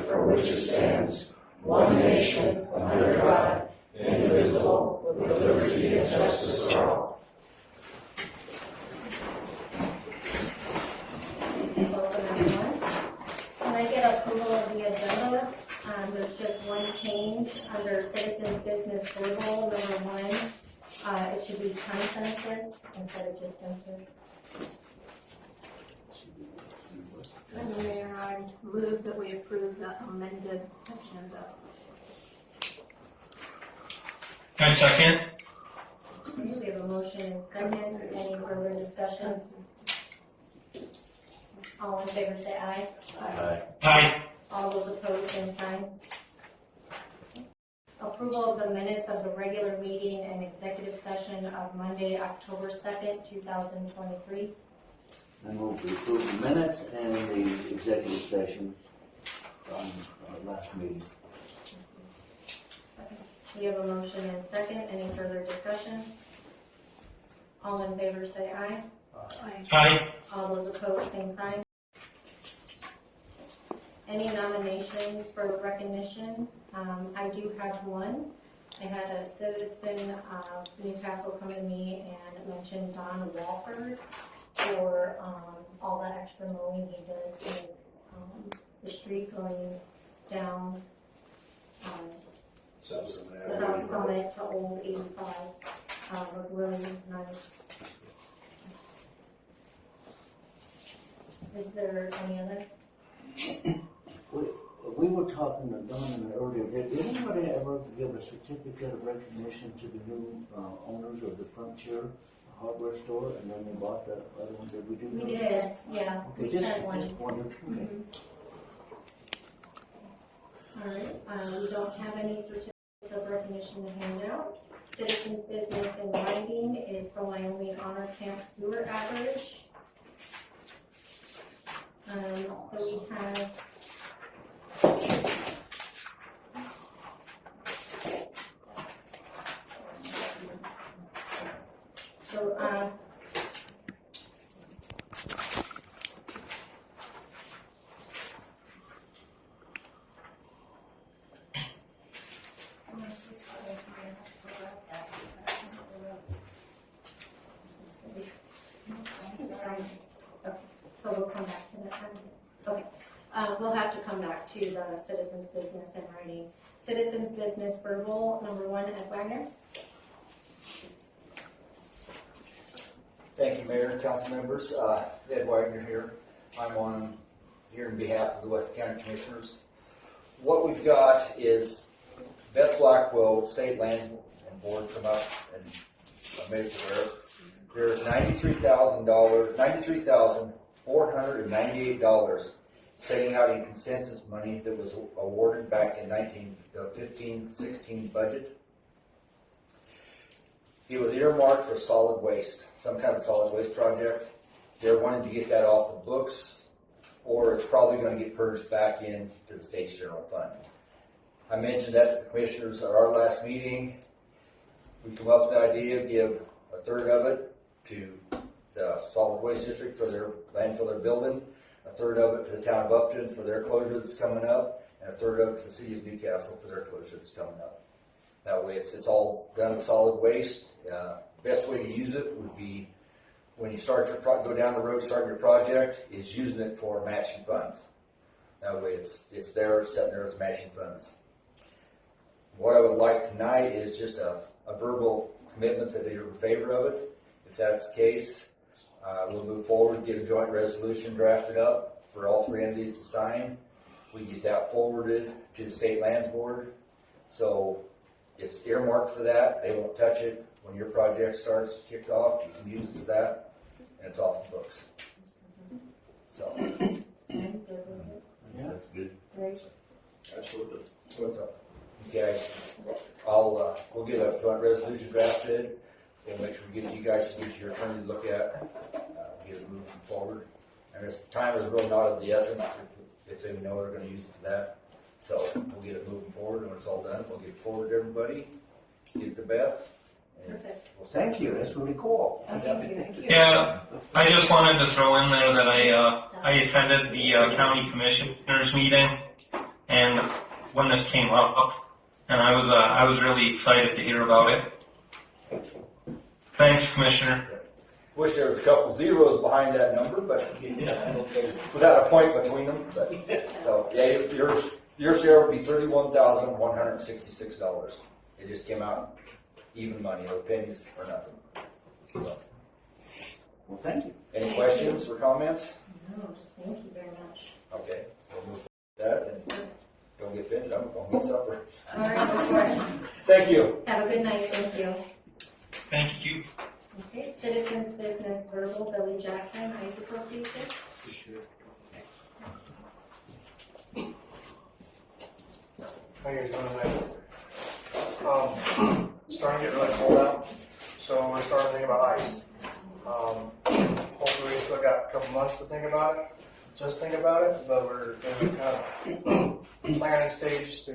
for which it stands, one nation, under God, indivisible, with liberty and justice for all. Welcome, everyone. Can I get approval of the agenda? There's just one change under citizens business verbal number 1. It should be time census instead of just census. And Mayor, I move that we approve the amended agenda. I second. We have a motion and second. Any further discussions? All in favor say aye. Aye. Aye. All those opposed, same sign. Approval of the minutes of the regular meeting and executive session of Monday, October 2nd, 2023. I move to approve the minutes and the executive session from our last meeting. We have a motion and second. Any further discussion? All in favor say aye. Aye. Aye. All those opposed, same sign. Any nominations for recognition? I do have one. I had a citizen of Newcastle come to me and mention Don Walford for all the extra mowing he does to the street going down South Summit to Old 85. Looked really nice. Is there any other? We were talking to Don earlier. Did anybody ever give a certificate of recognition to the new owners of the Frontier hardware store, and then they bought the other one? Did we do that? We did, yeah. Okay, We sent one. Just wondered. Okay. All right, we don't have any certificates of recognition to hand out. Citizens business in writing is the Wyoming Honor Camp sewer average. So we have so we'll come back to that. Okay. We'll have to come back to the citizens business in writing. Citizens business verbal number 1, Ed Wagner. Thank you, Mayor and council members. Ed Wagner here. I'm on here in behalf of the West County Commissioners. What we've got is Beth Blackwell with State Lands and Board come up and made us aware. There's $93,498 setting out in consensus money that was awarded back in the 15-16 budget. It was earmarked for solid waste, some kind of solid waste project. They're wanting to get that off the books, or it's probably going to get purged back into the state's general fund. I mentioned that to the commissioners at our last meeting. We come up with the idea of give a third of it to the solid waste district for their landfill they're building, a third of it to the town of Upton for their closure that's coming up, and a third of it to the city of Newcastle for their closure that's coming up. That way it's all done with solid waste. Best way to use it would be when you start your go down the road, start your project, is using it for matching funds. That way it's there, sitting there as matching funds. What I would like tonight is just a verbal commitment that you're in favor of it. If that's the case, we'll move forward, get a joint resolution drafted up for all 3 entities to sign. We get that forwarded to the State Lands Board. So it's earmarked for that. They won't touch it. When your project kicks off, you can use it for that, and it's off the books. So. Yeah, that's good. Great. Absolutely. What's up? Okay, we'll get a joint resolution drafted. We'll make sure we get you guys to get your attorney to look at, get it moving forward. And this time is really not of the essence. If they know they're going to use it for that, so we'll get it moving forward. And when it's all done, we'll get it forward to everybody. Get it to Beth. And Thank you. That's really cool. Thank you. Yeah, I just wanted to throw in there that I attended the county commissioners meeting and when this came up, and I was really excited to hear about it. Thanks, Commissioner. Wish there was a couple zeros behind that number, but without a point between them, but, so, yeah, your share would be $31,166. It just came out even money, no pennies or nothing. So, Well, thank you. any questions or comments? No, just thank you very much. Okay, we'll move that and don't get offended, I'm going to get supper. All right, go for it. Thank you. Have a good night, thank you. Thank you. Okay, Citizens Business Verbal, Billy Jackson, Ice Association. How you guys doing tonight? Starting to get really cold out, so we're starting to think about ice. Hopefully we still got a couple months to think about it, but we're in kind of planning stage to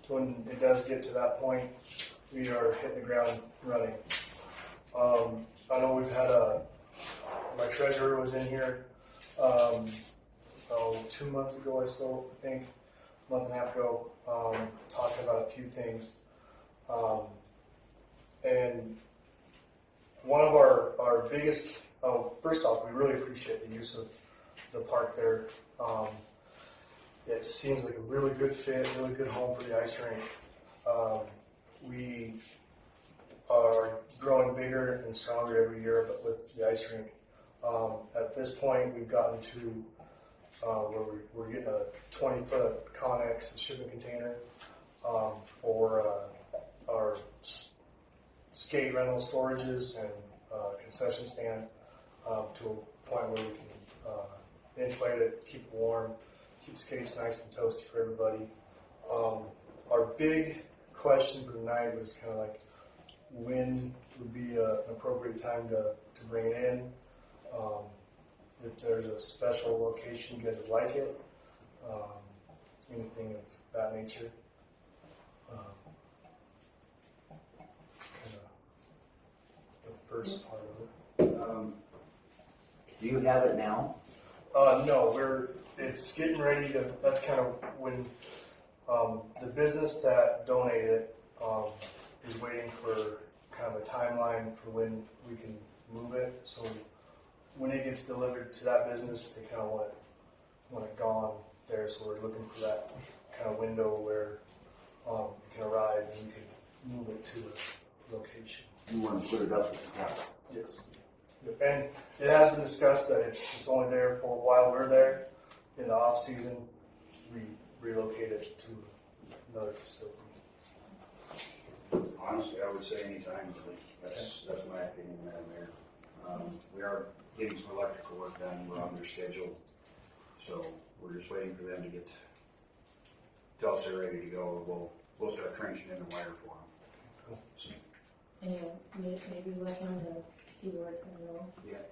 when it does get to that point, we are hitting the ground running. I know we've had my treasurer was in here, 2 months ago, I think, a month and a half ago, talking about a few things. And one of our biggest, first off, we really appreciate the use of the park there. It seems like a really good fit, really good home for the ice rink. We are growing bigger and stronger every year, but with the ice rink. At this point, we've gotten to where we're getting a 20-foot Connex shipping container for our skate rental storages and concession stand to a point where we can insulate it, keep it warm, keep the skates nice and toasty for everybody. Our big question for tonight was kind of like when would be an appropriate time to bring it in. If there's a special location you guys would like it, anything of that nature. Kind of the first part of it. Do you have it now? No, it's getting ready to, that's kind of when the business that donated it is waiting for kind of a timeline for when we can move it. So when it gets delivered to that business, they kind of want it gone there. So we're looking for that kind of window where it can arrive and we can move it to a location. You want to put it up at the top? Yes. And it has been discussed that it's only there for while we're there. In the off season, we relocate it to another facility. Honestly, I would say anytime, really. That's my opinion, Madam Mayor. We are getting some electrical work done, we're on their schedule. So we're just waiting for them to tell us they're ready to go. We'll start trenching in the wire for them. So, And maybe let them to see where it's gonna go. yeah.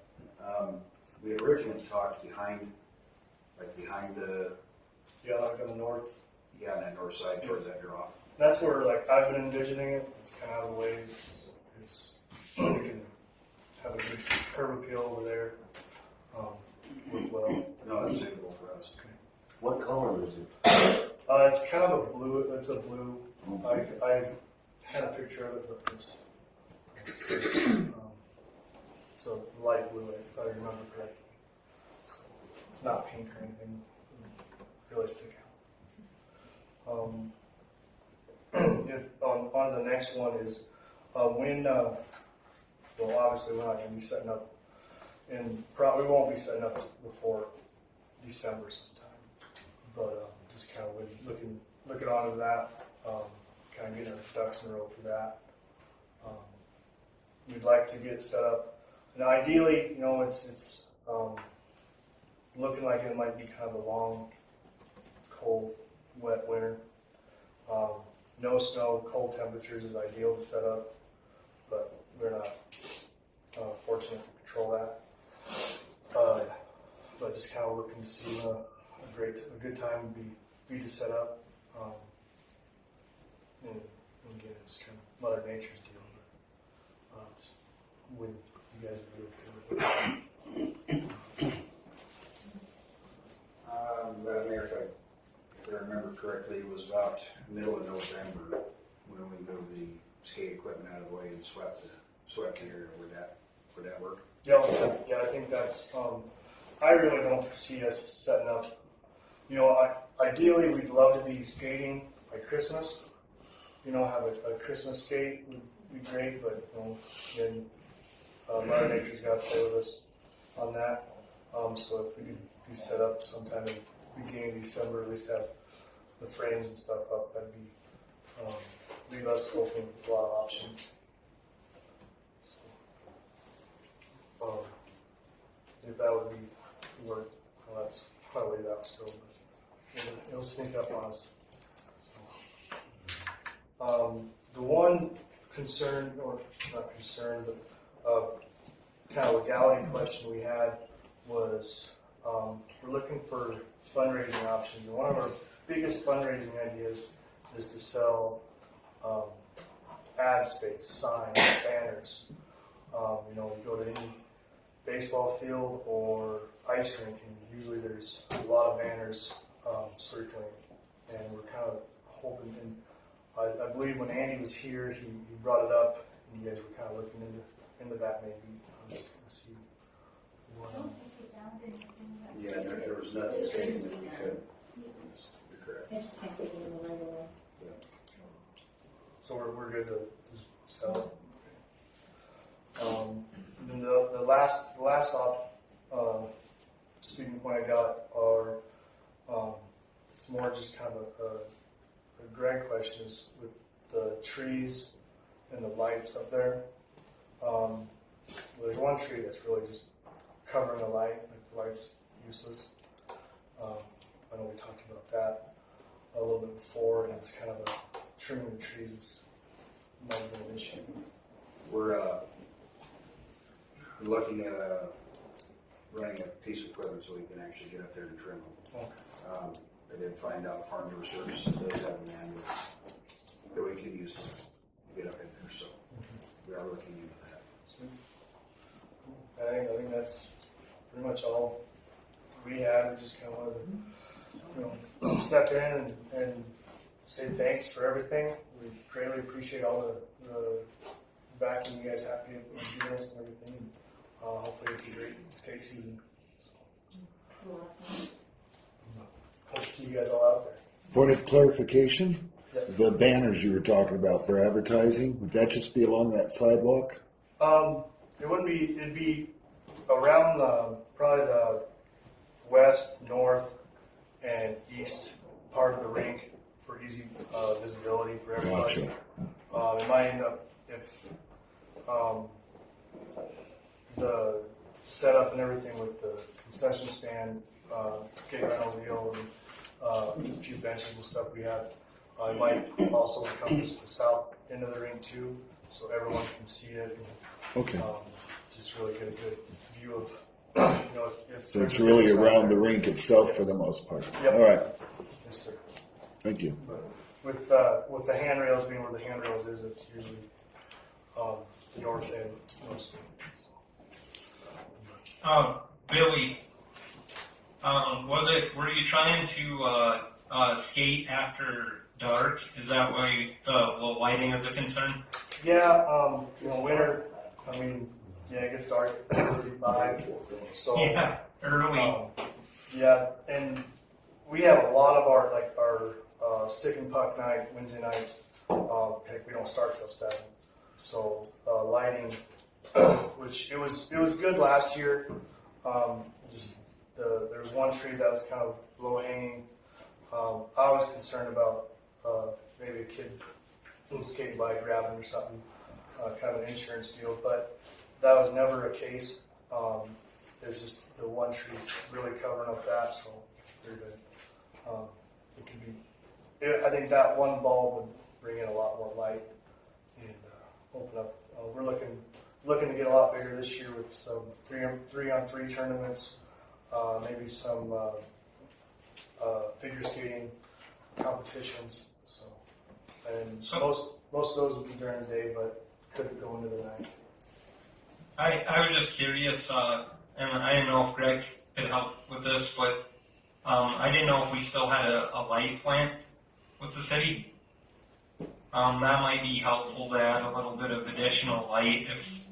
We had originally talked behind the, Yeah, like on the north. on that north side towards that draw. That's where like I've been envisioning it. It's kind of out of the way. It's we can have a good curb appeal over there. Work well. No, that's suitable for us. What color is it? It's kind of a blue. It's a blue. I had a picture of it, but it's a light blue, if I remember correctly. So it's not pink or anything. Really stick out. If on the next one is when. Well, obviously we're not going to be setting up, and probably won't be setting up before December sometime. But just kind of looking onto that, kind of getting our ducks in a row for that. We'd like to get set up, and ideally, it's looking like it might be kind of a long, cold, wet winter. No snow, cold temperatures is ideal to set up, but we're not fortunate to control that. But just kind of looking to see a good time would be to set up. And again, it's kind of Mother Nature's deal, but just when you guys are okay with it. Madam Mayor, if there remember correctly, it was about middle of November when we moved the skate equipment out of the way and swept the area. Would that work? Yeah, I think that's, I really don't foresee us setting up, you know, ideally, we'd love to be skating by Christmas. You know, have a Christmas skate would be great, but, you know, again, Mother Nature's got to play with us on that. So if we could be set up sometime in the beginning of December, at least have the frames and stuff up, that'd be, leave us open with a lot of options. So, if that would be work, well, that's quite a way out still, but it'll sneak up on us. So, the one concern, or not concern, but kind of legality question we had was we're looking for fundraising options, and one of our biggest fundraising ideas is to sell ad space, signs, banners. You know, you go to any baseball field or ice rink, and usually there's a lot of banners circulating, and we're kind of hoping, and I believe when Andy was here, he brought it up, and you guys were kind of looking into that maybe. Let's see. Yeah, there was nothing stating that we could. You're correct. I just can't think of the regular. So we're good to just sell it. Then the last speaking point I got are it's more just kind of a Greg question is with the trees and the lights up there. There's one tree that's really just covering the light, like the light's useless. I know we talked about that a little bit before, and it's kind of trimming the trees might have been an issue. We're looking at running a piece of equipment so we can actually get up there and trim them. Okay. I did find out Farm Bureau Services does have a manual that we can use to get up in there, so we are looking into that. Sweet. I think that's pretty much all we had. We just kind of wanted to, you know, step in and say thanks for everything. We greatly appreciate all the backing you guys have given us and everything. Hopefully it's a great skate season. Hope to see you guys all out there. Point of clarification, Yes. the banners you were talking about for advertising, would that just be along that sidewalk? It wouldn't be, it'd be around probably the west, north, and east part of the rink for easy visibility for everybody. Gotcha. It might end up, if the setup and everything with the concession stand, skate rental wheel, and a few benches and stuff we have, it might also encompass the south end of the rink too, so everyone can see it. And, Okay. just really get a good view of, you know, if So there's it's a really business out around the there. rink itself Yes. for the most part? Yep. All right, Yes, sir. thank you. But with the handrails being where the handrails is, it's usually the north end mostly. Billy, were you trying to skate after dark? Is that why the lighting is a concern? Yeah, you know, winter, I mean, yeah, it gets dark at 35, so. Yeah, early. Yeah, and we have a lot of our stick and puck night, Wednesday nights, heck, we don't start till 7. So, lighting, which it was good last year. There was one tree that was kind of low hanging. I was concerned about maybe a kid skating by grabbing or something, kind of an insurance deal, but that was never a case. It's just the one tree's really covering up that, so very good. It could be. I think that one bulb would bring in a lot more light and open up. We're looking to get a lot bigger this year with some 3-on-3 tournaments, maybe some figure skating competitions. So, and most of those would be during the day, but could go into the night. I was just curious, and I didn't know if Greg could help with this, but I didn't know if we still had a light plant with the city. That might be helpful to add a little bit of additional light if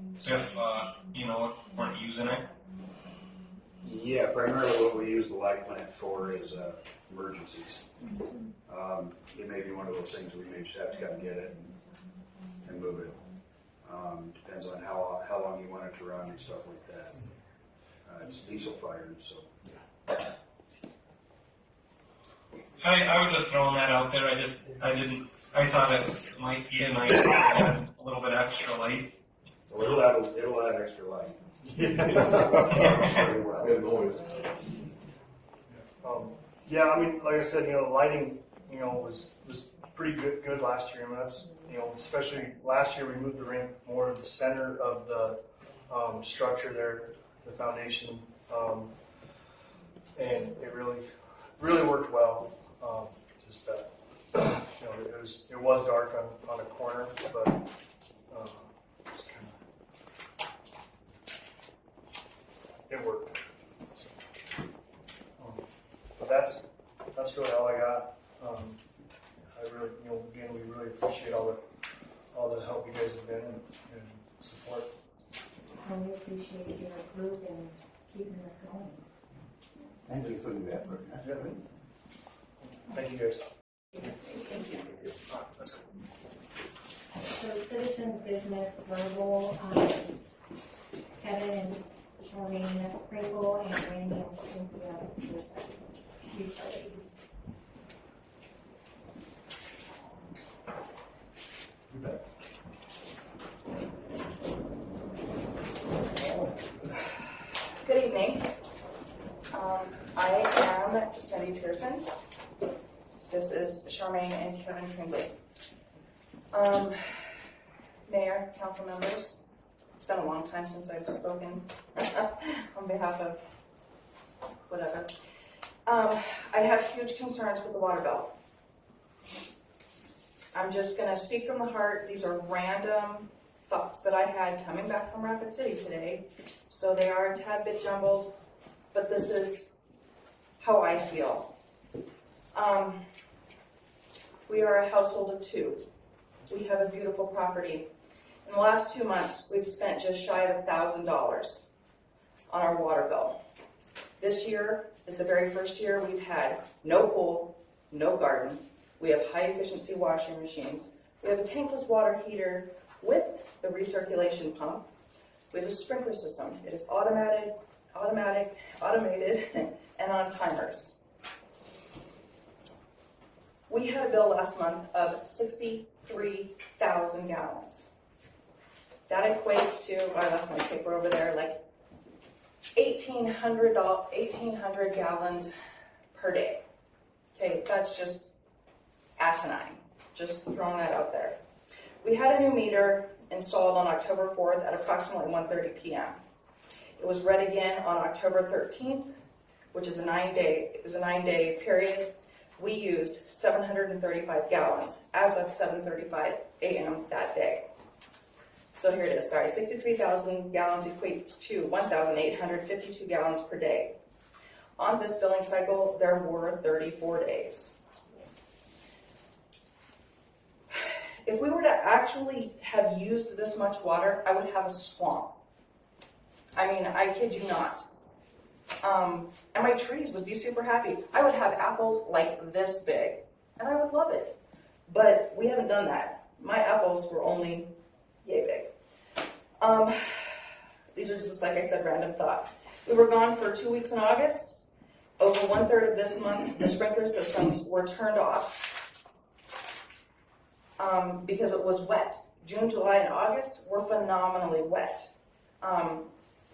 weren't using it. Yeah, primarily what we use the light plant for is emergencies. It may be one of those things we may just have to come get it and move it. Depends on how long you want it to run and stuff like that. It's diesel fired, so. I was just throwing that out there. I thought it might be a nice to add a little bit extra light. Well, it'll add extra light. Good noise. Yeah, I mean, like I said, the lighting, was pretty good last year. I mean, that's, especially last year we moved the rink more to the center of the structure there, the foundation, and it really worked well. Just that, it was dark on a corner, but just kind of, it worked. So, but that's really all I got. I really, again, we really appreciate all the help you guys have been and support. And we appreciate your group and keeping us going. Thank you for your effort. That's great. Thank you guys. Thank you. That's cool. So citizens business verbal, Kevin and Charmaine Pringle and Randy and Cynthia Pearson, utilities. Good evening. I am Cindy Pearson. This is Charmaine and Kevin Tringley. Mayor, council members, it's been a long time since I've spoken on behalf of whatever. I have huge concerns with the water bill. I'm just gonna speak from the heart. These are random thoughts that I had coming back from Rapid City today. So they are a tad bit jumbled, but this is how I feel. We are a household of two. We have a beautiful property. In the last 2 months, we've spent just shy of $1,000 on our water bill. This year is the very first year we've had no pool, no garden. We have high efficiency washing machines. We have a tankless water heater with the recirculation pump. We have a sprinkler system. It is automated, and on timers. We had a bill last month of 63,000 gallons. That equates to, I left my paper over there, like 1,800 gallons per day. Okay, that's just asinine. Just throwing that out there. We had a new meter installed on October 4th at approximately 1:30 p.m. It was read again on October 13th, which is a 9-day period. We used 735 gallons as of 7:35 a.m. that day. So here it is, 63,000 gallons equates to 1,852 gallons per day. On this billing cycle, there were 34 days. If we were to actually have used this much water, I would have a swamp. I mean, I kid you not. And my trees would be super happy. I would have apples like this big, and I would love it. But we haven't done that. My apples were only yay big. These are just, like I said, random thoughts. We were gone for 2 weeks in August. Over 1/3 of this month, the sprinkler systems were turned off because it was wet. June, July, and August were phenomenally wet.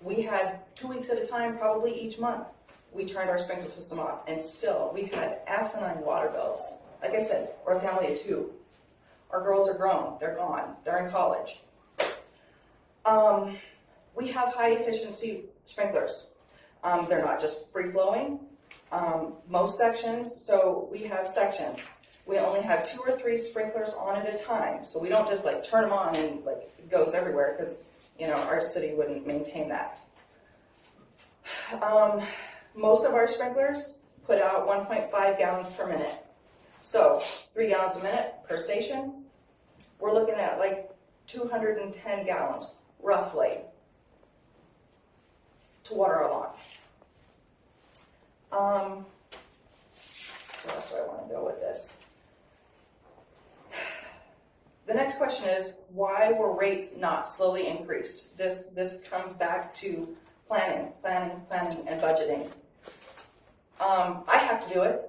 We had 2 weeks at a time, probably each month, we turned our sprinkler system off, and still we had asinine water bills. Like I said, we're a family of two. Our girls are grown, they're gone, they're in college. We have high efficiency sprinklers. They're not just free flowing. Most sections, so we have sections. We only have 2 or 3 sprinklers on at a time, so we don't just like turn them on and like it goes everywhere because our city wouldn't maintain that. Most of our sprinklers put out 1.5 gallons per minute. So 3 gallons a minute per station, we're looking at like 210 gallons, roughly, to water our lawn. Where else do I want to go with this? The next question is, why were rates not slowly increased? This comes back to planning, and budgeting. I have to do it.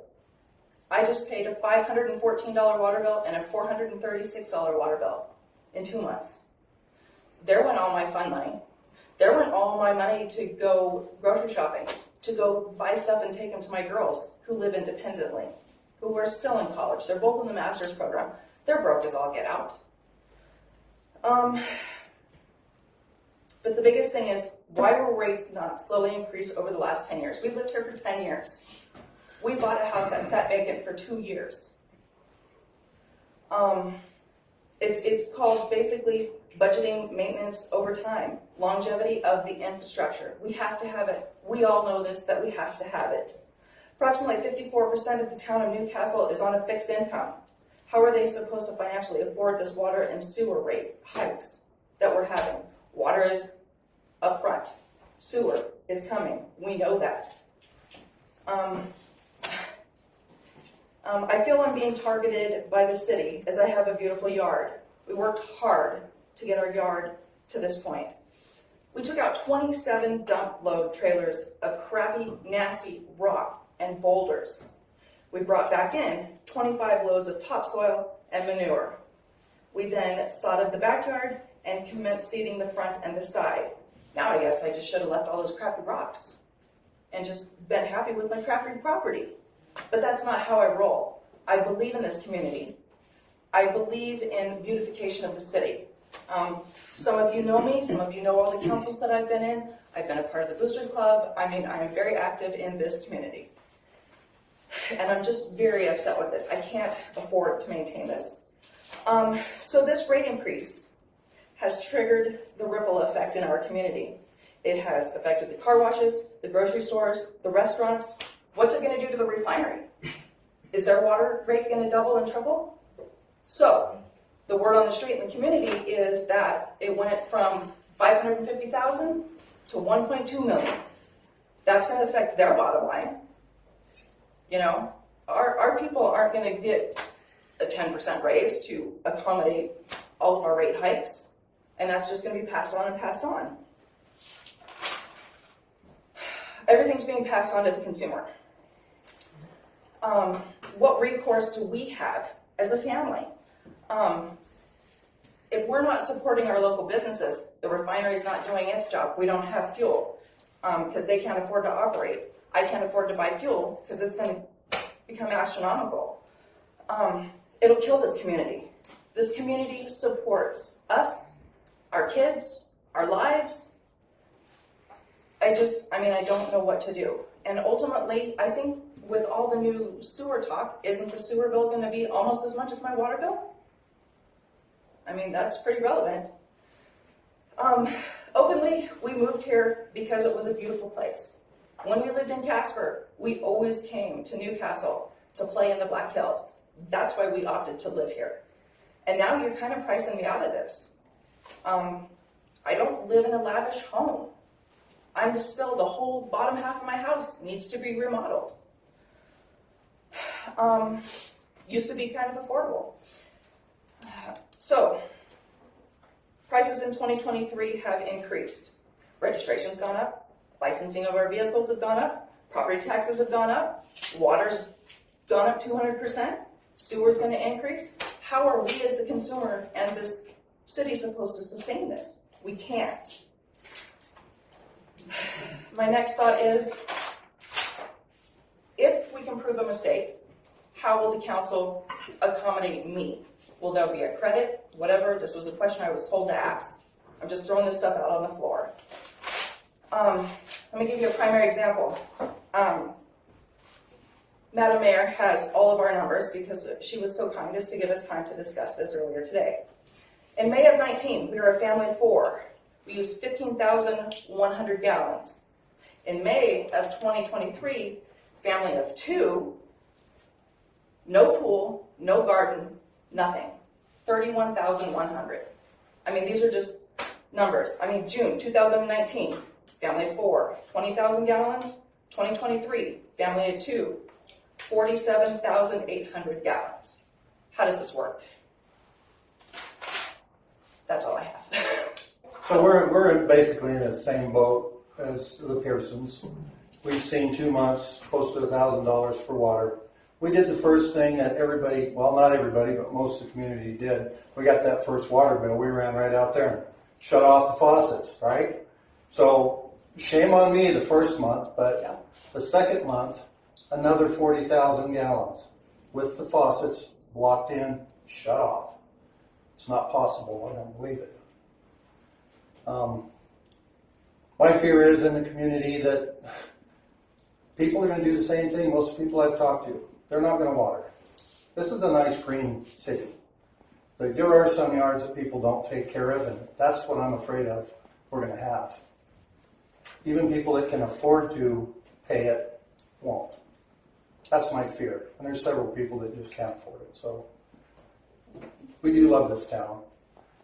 I just paid a $514 water bill and a $436 water bill in 2 months. There went all my fun money. There went all my money to go grocery shopping, to go buy stuff and take them to my girls who live independently, who are still in college. They're both in the master's program. They're broke as all get out. But the biggest thing is, why were rates not slowly increased over the last 10 years? We've lived here for 10 years. We bought a house that sat vacant for 2 years. It's called basically budgeting maintenance over time, longevity of the infrastructure. We have to have it. We all know this, that we have to have it. Approximately 54% of the town of Newcastle is on a fixed income. How are they supposed to financially afford this water and sewer rate hikes that we're having? Water is up front. Sewer is coming. We know that. I feel I'm being targeted by the city as I have a beautiful yard. We worked hard to get our yard to this point. We took out 27 dump load trailers of crappy, nasty rock and boulders. We brought back in 25 loads of topsoil and manure. We then sodded the backyard and commenced seeding the front and the side. Now I guess I just should have left all those crappy rocks and just been happy with my crappy property. But that's not how I roll. I believe in this community. I believe in beautification of the city. Some of you know me, some of you know all the councils that I've been in. I've been a part of the Boosters Club. I mean, I am very active in this community. And I'm just very upset with this. I can't afford to maintain this. So this rate increase has triggered the ripple effect in our community. It has affected the car washes, the grocery stores, the restaurants. What's it going to do to the refinery? Is their water rate going to double and triple? So the word on the street in the community is that it went from 550,000 to 1.2 million. That's going to affect their bottom line. You know, our people aren't going to get a 10% raise to accommodate all of our rate hikes, and that's just going to be passed on and passed on. Everything's being passed on to the consumer. What recourse do we have as a family? If we're not supporting our local businesses, the refinery's not doing its job. We don't have fuel because they can't afford to operate. I can't afford to buy fuel because it's going to become astronomical. It'll kill this community. This community supports us, our kids, our lives. I don't know what to do. And ultimately, I think with all the new sewer talk, isn't the sewer bill going to be almost as much as my water bill? I mean, that's pretty relevant. Openly, we moved here because it was a beautiful place. When we lived in Casper, we always came to Newcastle to play in the Black Hills. That's why we opted to live here. And now you're kind of pricing me out of this. I don't live in a lavish home. I'm still, the whole bottom half of my house needs to be remodeled. Used to be kind of affordable. So, prices in 2023 have increased. Registration's gone up, licensing of our vehicles have gone up, property taxes have gone up, water's gone up 200%, sewer's going to increase. How are we as the consumer and this city supposed to sustain this? We can't. My next thought is, if we can prove a mistake, how will the council accommodate me? Will there be a credit? Whatever. This was a question I was told to ask. I'm just throwing this stuff out on the floor. Let me give you a primary example. Madam Mayor has all of our numbers because she was so kind as to give us time to discuss this earlier today. In May of 19, we were a family of 4. We used 15,100 gallons. In May of 2023, family of 2, no pool, no garden, nothing. 31,100. I mean, these are just numbers. I mean, June 2019, family of 4, 20,000 gallons. 2023, family of 2, 47,800 gallons. How does this work? That's all I have. So we're basically in the same boat as the Pearsons. We've seen 2 months, close to $1,000 for water. We did the first thing that everybody, well, not everybody, but most of the community did. We got that first water bill. We ran right out there and shut off the faucets, right? So shame on me the first month, but the second month, another 40,000 gallons with the faucets blocked in, shut off. It's not possible. I don't believe it. My fear is in the community that people are going to do the same thing most people I've talked to. They're not going to water. This is a nice green city. But there are some yards that people don't take care of, and that's what I'm afraid of we're going to have. Even people that can afford to pay it won't. That's my fear. And there's several people that just can't afford it. So we do love this town.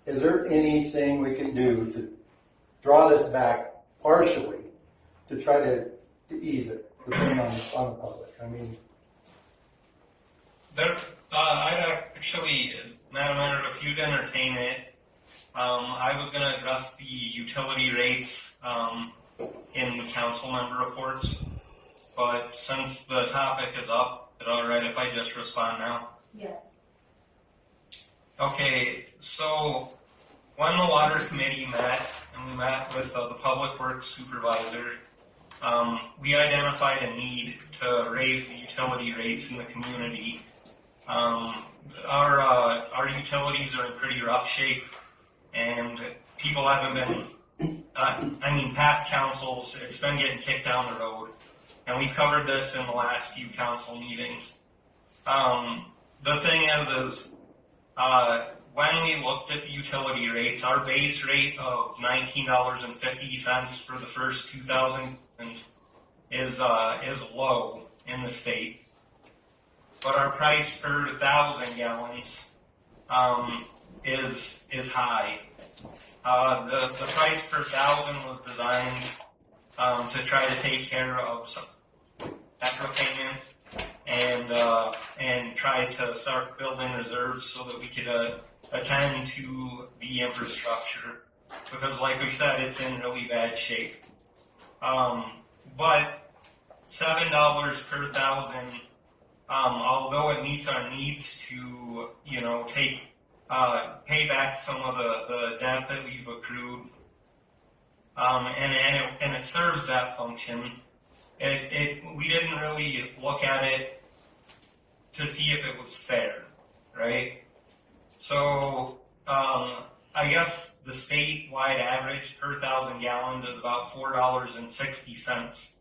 Is there anything we can do to draw this back partially to try to ease it, depending on the public? I mean, I'd actually, Madam Mayor, if you'd entertain it, I was going to address the utility rates in the council member reports, but since the topic is up, is it all right if I just respond now? Yes. Okay, so when the water committee met, and we met with the public works supervisor, we identified a need to raise the utility rates in the community. Our utilities are in pretty rough shape, and people haven't been, past councils, it's been getting kicked down the road, and we've covered this in the last few council meetings. The thing is when we looked at the utility rates, our base rate of $19.50 for the first 2,000 is low in the state. But our price per 1,000 gallons is high. The price per 1,000 was designed to try to take care of some extra payment and try to start building reserves so that we could attend to the infrastructure, because like we said, it's in really bad shape. But $7 per 1,000, although it meets our needs to, pay back some of the debt that we've accrued, and it serves that function. We didn't really look at it to see if it was fair, right? So I guess the statewide average per 1,000 gallons is about $4.60.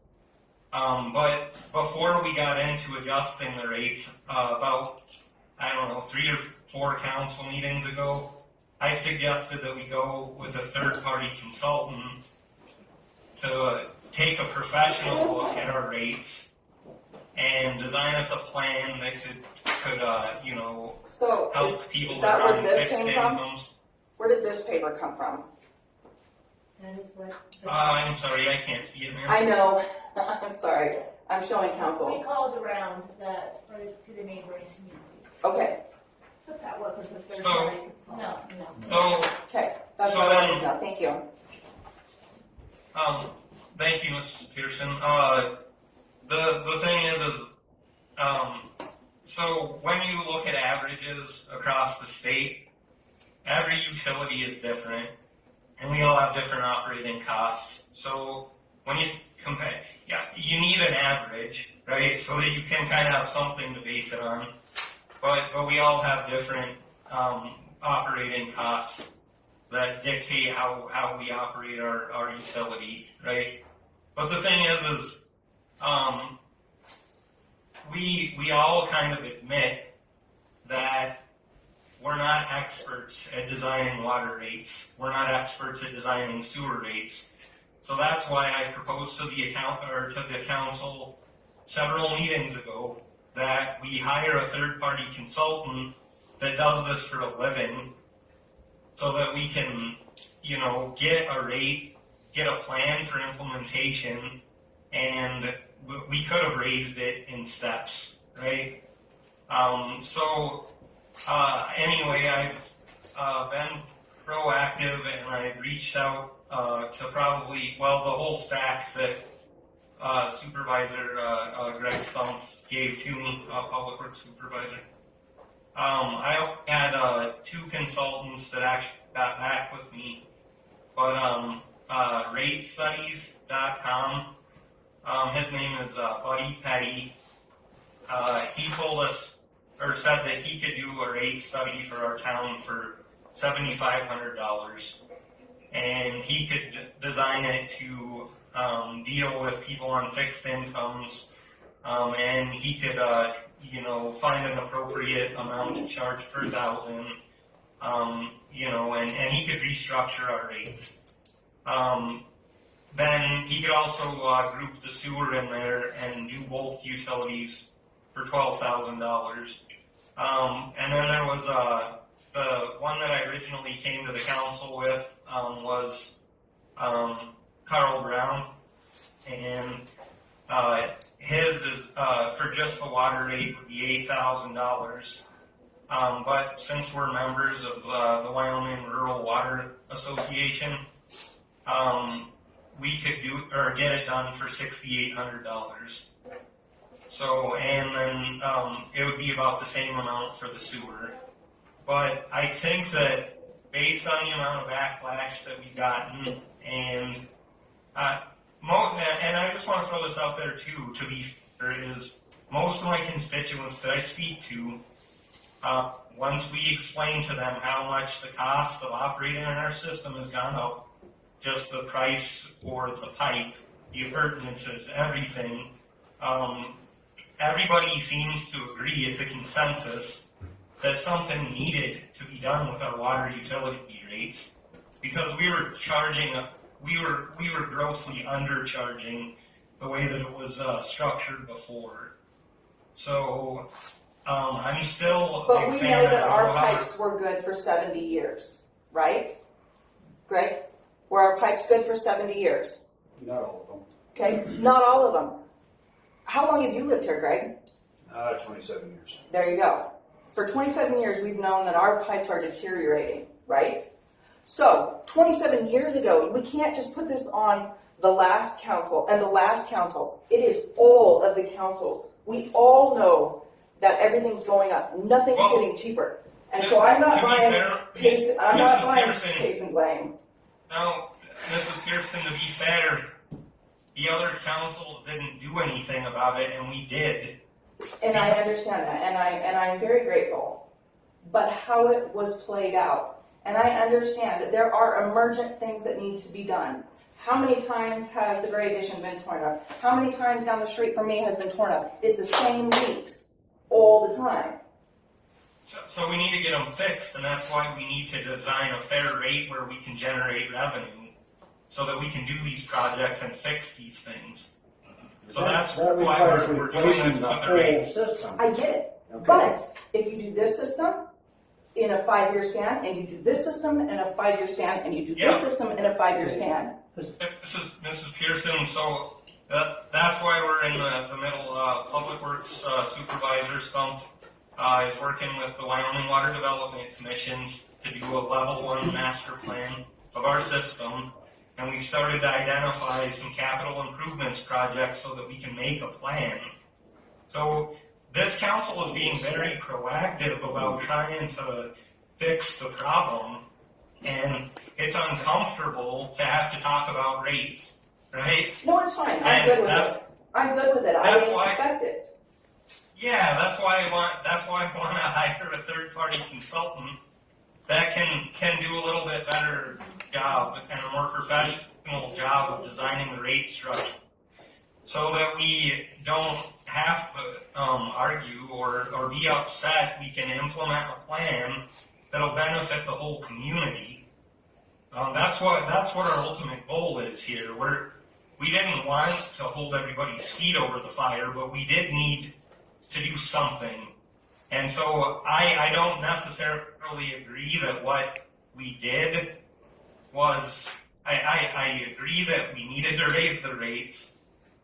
But before we got into adjusting the rates, about, 3 or 4 council meetings ago, I suggested that we go with a third-party consultant to take a professional look at our rates and design us a plan that could So help people is that that are where on this fixed came from? incomes. Where did this paper come from? That is what. I'm sorry, I can't see it, ma'am. I know. I'm sorry. I'm showing We council. called around to the neighboring communities, Okay. but that wasn't the third So- party consultant. No. So, Okay. That's So what I wanted then- to know. Thank you. thank you, Mrs. Pearson. The thing is, so when you look at averages across the state, every utility is different, and we all have different operating costs. So when you compare, you need an average, right? So that you can kind of have something to base it on. But we all have different operating costs that dictate how we operate our utility, right? But the thing is we all kind of admit that we're not experts at designing water rates. We're not experts at designing sewer rates. So that's why I proposed to the council several meetings ago that we hire a third-party consultant that does this for a living so that we can, you know, get a rate, get a plan for implementation, and we could have raised it in steps, right? Anyway, I've been proactive and I've reached out to probably, well, the whole stack that Supervisor Greg Stumpf gave to me, Public Works Supervisor. I had 2 consultants that actually got back with me, but ratestudies.com, his name is Buddy Petty. He told us, or said that he could do a rate study for our town for $7,500, and he could design it to deal with people on fixed incomes, and he could, you know, find an appropriate amount to charge per thousand, you know, and he could restructure our rates. Then he could also group the sewer in there and do both utilities for $12,000. And then there was the one that I originally came to the council with was Carl Brown, and his is for just the water rate would be $8,000. But since we're members of the Wyoming Rural Water Association, we could do or get it done for $6,800. So, and then it would be about the same amount for the sewer. But I think that based on the amount of backlash that we've gotten, and I just want to throw this out there too, to be fair, is most of my constituents that I speak to, once we explain to them how much the cost of operating in our system has gone up, just the price for the pipe, the appurtenances, everything, everybody seems to agree, it's a consensus, that something needed to be done with our water utility rates, because we were grossly undercharging the way that it was structured before. So I'm still a But big we fan know of that our how- pipes were good for 70 years, right? Greg? Were our pipes good for 70 years? Not all of them. Okay, not all of them. How long have you lived here, Greg? 27 years. There you go. For 27 years, we've known that our pipes are deteriorating, right? So, 27 years ago, we can't just put this on the last council and the last council. It is all of the councils. We all know that everything's going up. Nothing's getting cheaper. And so I'm not buying pace and blame. Now, Mrs. Pearson, to be fair, the other councils didn't do anything about it, and we did. And I understand that, and I'm very grateful. But how it was played out, and I understand that there are emergent things that need to be done. How many times has the Gray Addition been torn up? How many times down the street from me has been torn up? It's the same leaks all the time. So we need to get them fixed, and that's why we need to design a fair rate where we can generate revenue, so that we can do these projects and fix these things. So that's That why requires we're doing replacing this the with the whole rate. system. I get it. Okay. But if you do this system in a 5-year span, and you do this system in a 5-year span, and you do Yeah. this system in a 5-year span. Mrs. Pearson, so that's why we're in the middle. Public Works Supervisor Stumpf is working with the Wyoming Water Development Commission to do a level 1 master plan of our system, and we've started to identify some capital improvements projects so that we can make a plan. So this council is being very proactive about trying to fix the problem, and it's uncomfortable to have to talk about rates, right? No, it's fine. I'm And good with that's- it. I'm good with it. I that's didn't why- expect it. Yeah, that's why I want to hire a third-party consultant that can do a little bit better job and a more professional job of designing the rate structure, so that we don't have to argue or be upset. We can implement a plan that'll benefit the whole community. That's what our ultimate goal is here. we didn't want to hold everybody's feet over the fire, but we did need to do something. And so I don't necessarily agree that what we did was, I agree that we needed to raise the rates,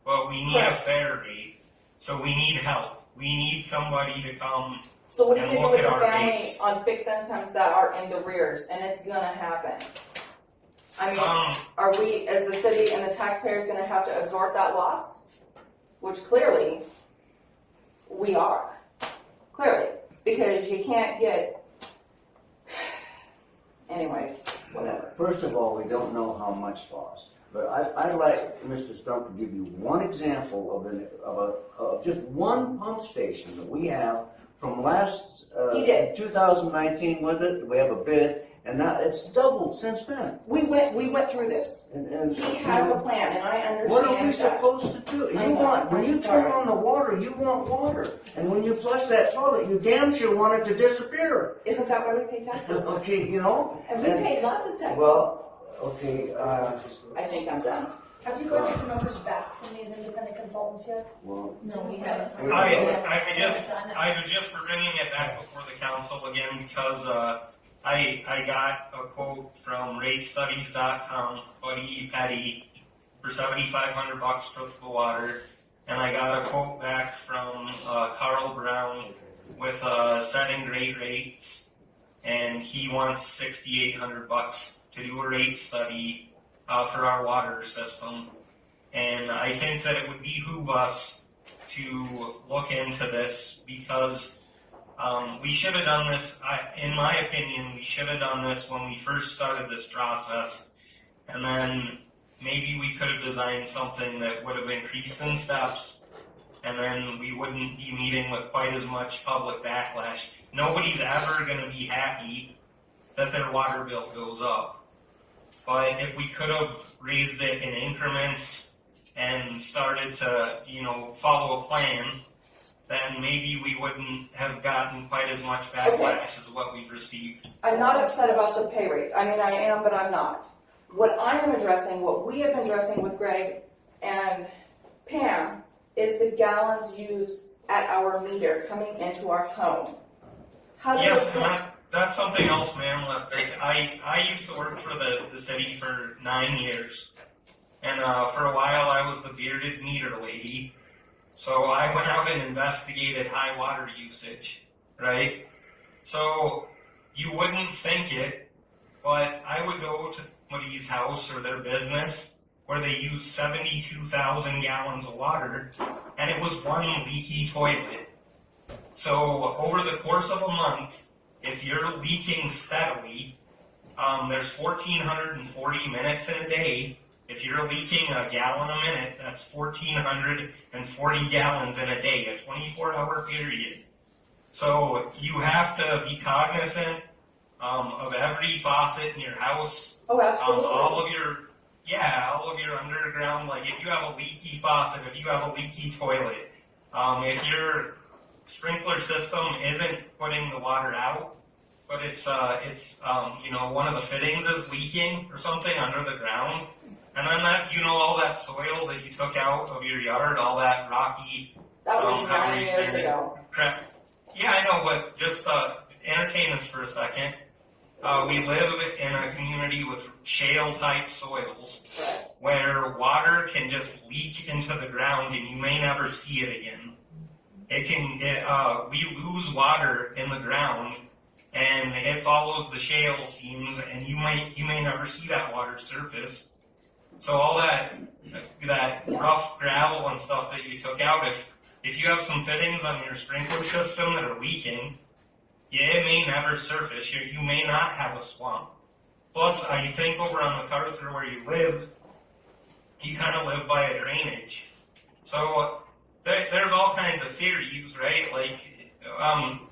but we need a fair rate. So we need help. We need somebody to come. So what are you And gonna do look with at the our family rates. on fixed incomes that are in the rears, and it's gonna happen? I mean, are we, as the city and the taxpayers, gonna have to absorb that loss? Which clearly, we are, clearly, because you can't get, anyways, whatever. First of all, we don't know how much loss. But I'd like Mr. Stump to give you one example of just one pump station that we have from last, He did. 2019, was it? We have a bid, and now it's doubled since then. We went through this. And He has a plan, and I what are we understand that. supposed to do? I know, When I'm you sorry. turn on the water, you want water. And when you flush that toilet, you damn sure want it to disappear. Isn't that why we pay taxes? Okay, you know? And we pay lots of taxes. Well, okay, I think I'm done. Have you got the numbers back from these independent consultants yet? well, No, we haven't. I was just for bringing it back before the council again because I got a quote from ratestudies.com, Buddy Petty, for $7,500 for the water, and I got a quote back from Carl Brown with setting rate rates, and he wants $6,800 to do a rate study for our water system. And I think that it would behoove us to look into this because we should have done this, in my opinion, we should have done this when we first started this process. And then maybe we could have designed something that would have increased in steps, and then we wouldn't be meeting with quite as much public backlash. Nobody's ever going to be happy that their water bill goes up. But if we could have raised it in increments and started to, follow a plan, then maybe we wouldn't have gotten quite as much backlash as what we've received. I'm not upset about the pay rates. I mean, I am, but I'm not. What I am addressing, what we have been addressing with Greg and Pam, is the gallons used at our meter coming into our home. How do Yes, we- and that's something else, ma'am. I used to work for the city for 9 years. And for a while I was the bearded meter lady. So I went out and investigated high water usage, right? So you wouldn't think it, but I would go to somebody's house or their business where they use 72,000 gallons of water, and it was one leaky toilet. So over the course of a month, if you're leaking steadily, there's 1,440 minutes in a day. If you're leaking a gallon a minute, that's 1,440 gallons in a day, a 24-hour period. So you have to be cognizant of every faucet in your house. Oh, absolutely. All of your underground, like if you have a leaky faucet, if you have a leaky toilet, if your sprinkler system isn't putting the water out, but it's one of the fittings is leaking or something under the ground, and then that, all that soil that you took out of your yard, all that rocky, That was however 9 you years say it, ago. crap. Yeah, I know, but just entertain us for a second. We live in a community with shale-type soils Correct. where water can just leak into the ground and you may never see it again. We lose water in the ground and it follows the shale seams and you may never see that water surface. So all that rough gravel and stuff that you took out, if you have some fittings on your sprinkler system that are leaking, it may never surface. You may not have a swamp. Plus, I think over on MacArthur where you live, you kind of live by a drainage. So there's all kinds of theories, right? Like,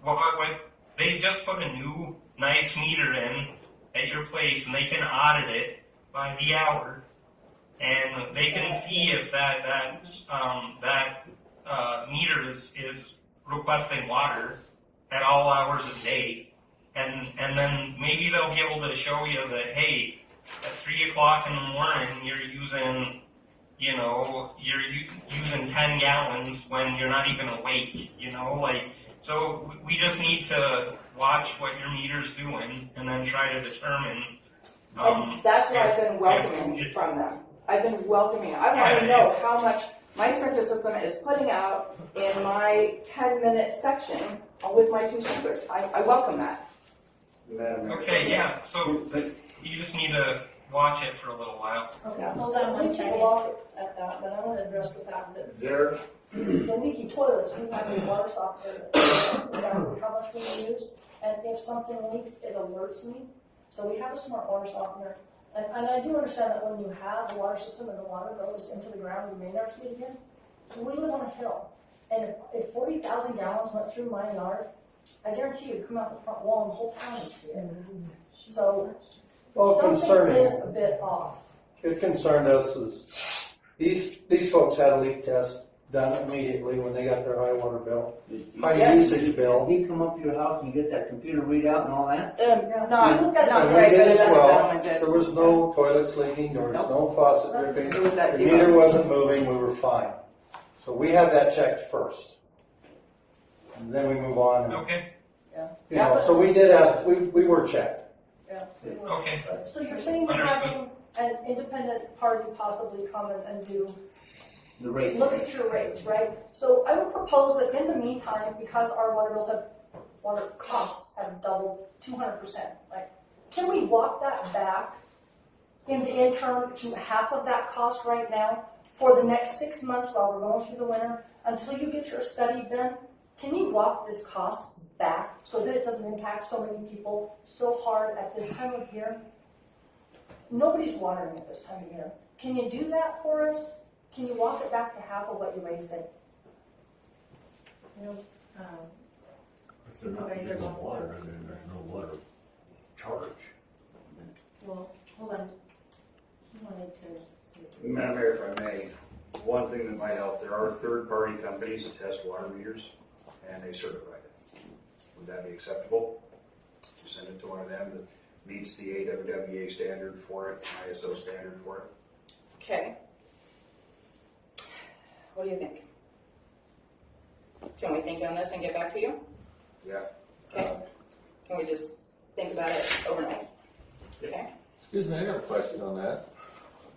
what they just put a new nice meter in at your place, and they can audit it by the hour, and they can see if that meter is requesting water at all hours of the day, and then maybe they'll be able to show you that, hey, at 3 o'clock in the morning you're using you know, you're using 10 gallons when you're not even awake, you know, like, so we just need to watch what your meter's doing and then try to determine. And that's what I've been welcoming from them. I've been welcoming. I want to know how much my sprinkler system is putting out in my 10-minute section with my 2 sprinklers. I welcome that. Madam Mayor. Okay, yeah, so you just need to watch it for a little while. Okay, Yeah. hold on one second. At that, but I want to address the fact that the leaky toilets, we have a water softener that tells us exactly how much we use, and if something leaks, it alerts me. So we have a smart water softener, and I do understand that when you have a water system and the water goes into the ground, you may never see it again. We live on a hill, and if 40,000 gallons went through my yard, I guarantee you'd come out the front wall and the whole town would see it. So Well, something concerning, is a bit off. it concerned us is, these folks had a leak test done immediately when they got their high water bill, high Yes. usage bill. He come up to your house and you get that computer readout and all that? Not And we very did good as as the well. gentleman did. There was no toilets leaking, there was no faucet dripping, It was that the zero. meter wasn't moving, we were fine. So we had that checked first. And then we move on, and, Okay, you know, so we did have, we were checked. okay. So you're saying you're having an independent party possibly come and do, The rate. look at your rates, right? So I would propose that in the meantime, because our water costs have doubled 200%, like, can we walk that back in the interim to half of that cost right now for the next 6 months while we're going through the winter, until you get your study done? Can you walk this cost back so that it doesn't impact so many people so hard at this time of year? Nobody's watering at this time of year. Can you do that for us? Can you walk it back to half of what you raised it? You know, If they're not using water, then there's no water charge. well, hold on. You wanted to say something. Madam Mayor, if I may, one thing that might help, there are third-party companies that test water meters, and they certify it. Would that be acceptable? To send it to one of them that meets the AWWA standard for it, ISO standard for it? Okay. What do you think? Can we think on this and get back to you? Yeah. Okay. Can we just think about it overnight? Okay. Excuse me, I got a question on that.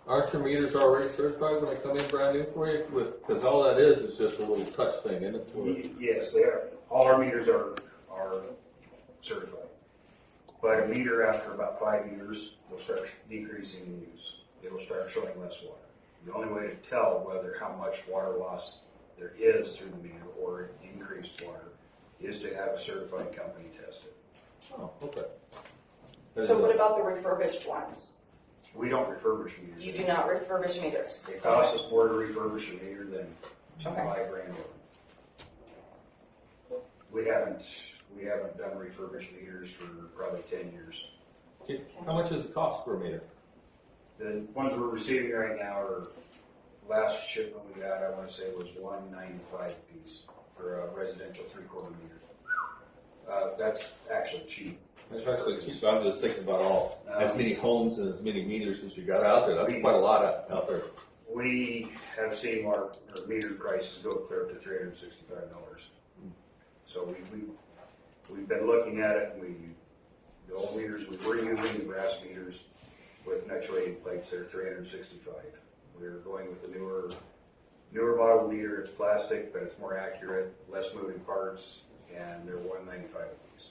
Aren't your meters already certified when they come in brand new for you? Because all that is just a little touch thing, isn't it? Yes, they are. All our meters are certified. But a meter after about 5 years will start decreasing in use. It'll start showing less water. The only way to tell whether how much water loss there is through the meter or increased water is to have a certified company test it. Oh, okay. So what about the refurbished ones? We don't refurbish meters. You do not refurbish meters? It costs us more to refurbish a meter than to Okay. buy a brand new. We haven't done refurbished meters for probably 10 years. Okay, how much does it cost for a meter? The ones we're receiving right now are, last shipment we got, I want to say was $195 a piece for a residential 3/4 meter. That's actually cheap. That's actually cheap. I'm just thinking about all, as many homes and as many meters as you got out there. That's quite a lot out there. We have seen our meter prices go clear up to $365. So we've been looking at it. The old meters we were using, the brass meters with actuating plates, they're $365. We're going with the newer model meter. It's plastic, but it's more accurate, less moving parts, and they're $195 a piece.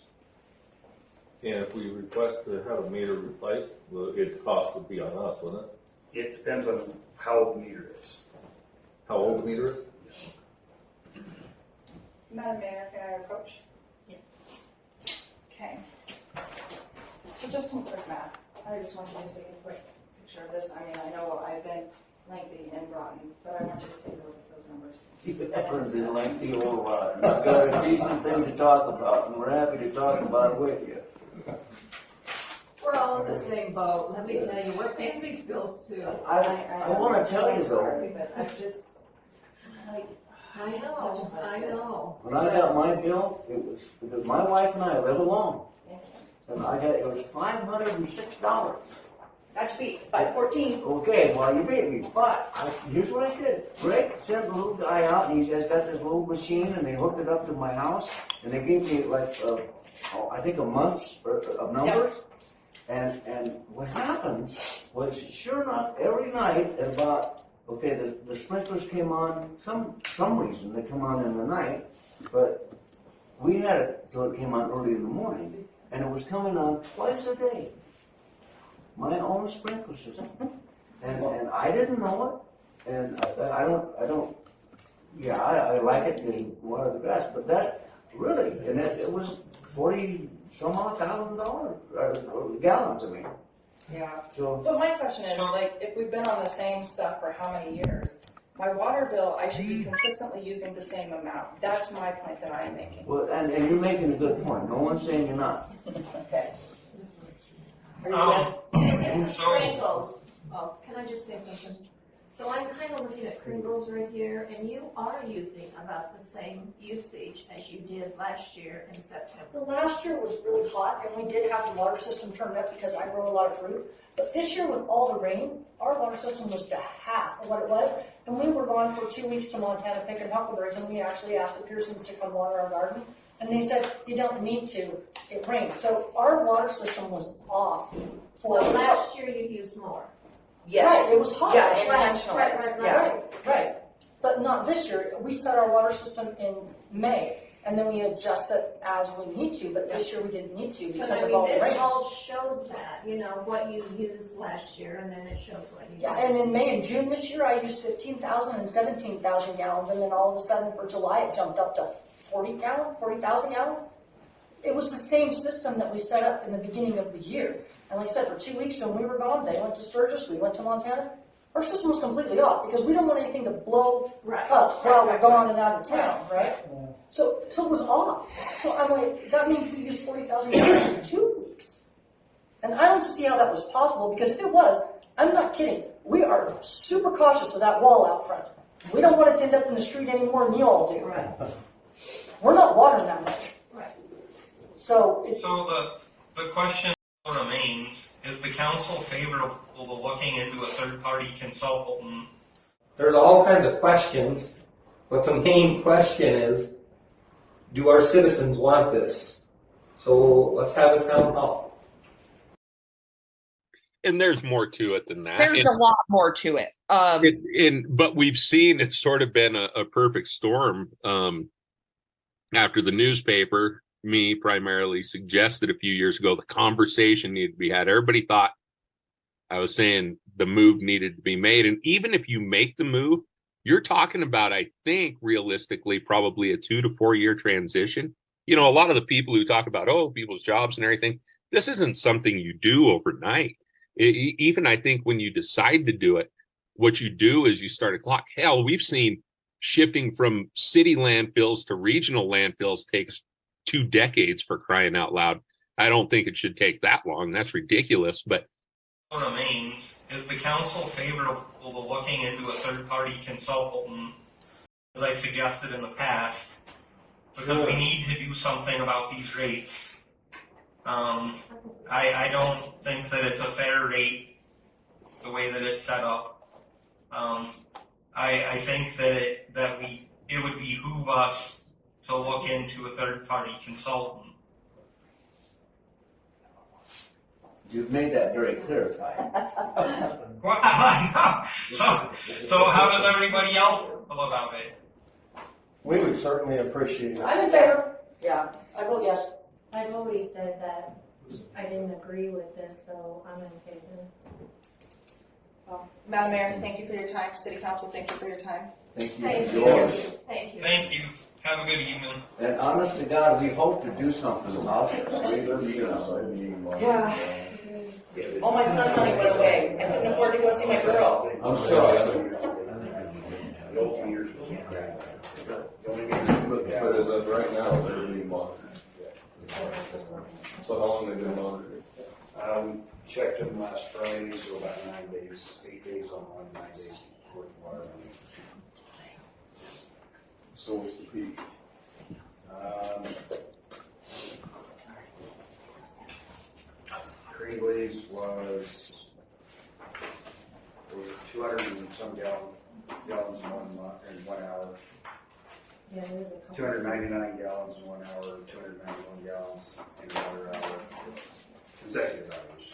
And if we request to have a meter replaced, well, the cost would be on us, wouldn't it? It depends on how old the meter is. How old the meter is? Madam Mayor, can I approach? Yeah. Okay. So just some quick math. I just want you to take a quick picture of this. I mean, I know I've been lengthy and rotten, but I want you to take a look at those numbers. Keep it up in the lengthy old rod. We've got a decent thing to talk about, and we're happy to talk about it with you. We're all in the same boat, let me tell you, we're paying these bills too. I want to tell you I'm though, sorry, but I just, like, I know. when I got my bill, it was, because my wife and I live alone, and it was $506. Got you beat by 14. Okay, well, you beat me, but here's what I did. Greg sent a little guy out, and he just got this little machine, and they hooked it up to my house, and they gave me like, I think a month's of numbers. And what happened was, sure enough, every night at about, okay, the sprinklers came on, some reason they come on in the night, but we had it so it came on early in the morning, and it was coming on twice a day. My own sprinkler system, and I didn't know it, and I don't. Yeah, I like it to water the grass, but that really, and it was $40,000 gallons. I mean, Yeah. so But my question is, like, if we've been on the same stuff for how many years, my water bill, I should be consistently using the same amount. That's my point that I am making. well, and you're making a good point. No one's saying you're not. Okay. Are you good? So- Pringles. Oh, can I just say something? So I'm kind of looking at Pringles right here, and you are using about the same usage as you did last year in September. The last year was really hot, and we did have the water system turned up because I grow a lot of fruit. But this year, with all the rain, our water system was to half of what it was. And we were gone for 2 weeks to Montana picking huckleberries, and we actually asked the Pearsons to come water our garden. And they said, you don't need to, it rained. So our water system was off for Well, last year you used more. Yes. Right, it was hot. Yeah, Right, intentionally. right. Yeah. Right. But not this year. We set our water system in May, and then we adjust it as we need to. But this year we didn't need to But because I of all mean, the this rain. all shows that, what you used last year, and then it shows what you Yeah, used. and in May and June this year, I used 15,000 and 17,000 gallons, and then all of a sudden for July, it jumped up to 40,000 gallons. It was the same system that we set up in the beginning of the year. And like I said, for 2 weeks when we were gone, they went to Sturgis, we went to Montana. Our system was completely off because we don't want anything to blow up while we're gone and out of town, right? So it was off. So I'm like, that means we used 40,000 gallons in 2 weeks. And I don't see how that was possible, because if it was, I'm not kidding. We are super cautious of that wall out front. We don't want it to end up in the street any more than you all do. Right. We're not watering that much. Right. So it's, So the question remains, is the council favorable to looking into a third-party consultant? There's all kinds of questions, but the main question is, do our citizens want this? So let's have a town hall. And there's more to it than that. There's a lot more to it. But we've seen it's sort of been a perfect storm. After the newspaper, me primarily, suggested a few years ago the conversation needed to be had. Everybody thought I was saying the move needed to be made. And even if you make the move, you're talking about, I think, realistically, probably a 2 to 4 year transition. A lot of the people who talk about, people's jobs and everything, this isn't something you do overnight. Even I think when you decide to do it, what you do is you start a clock. Hell, we've seen shifting from city landfills to regional landfills takes 2 decades, for crying out loud. I don't think it should take that long. That's ridiculous. But Remains, is the council favorable to looking into a third-party consultant, as I suggested in the past, because we need to do something about these rates. I don't think that it's a fair rate the way that it's set up. I think that it would behoove us to look into a third-party consultant. You've made that very clear, Ty. So how does everybody else feel about it? We would certainly appreciate it. I'm in favor. Yeah, I vote yes. I've always said that I didn't agree with this, so I'm in favor. Madam Mayor, thank you for your time. City Council, thank you for your time. Thank you Thank for you. yours. Thank you. Thank you. Have a good evening. And honest to God, we hope to do something about it. Yeah. All my fun money went away. I couldn't afford to go see my girls. I'm sorry. But as of right now, they're being monitored. So how long have they been monitored? Checked them last Friday, so about 9 days, 8 days on 9 days worth of water. So what's the peak? Craigleys was 200 and some gallons in 1 month, in 1 hour. Yeah, there's a couple. 299 gallons in 1 hour, 291 gallons in another hour, consecutive hours.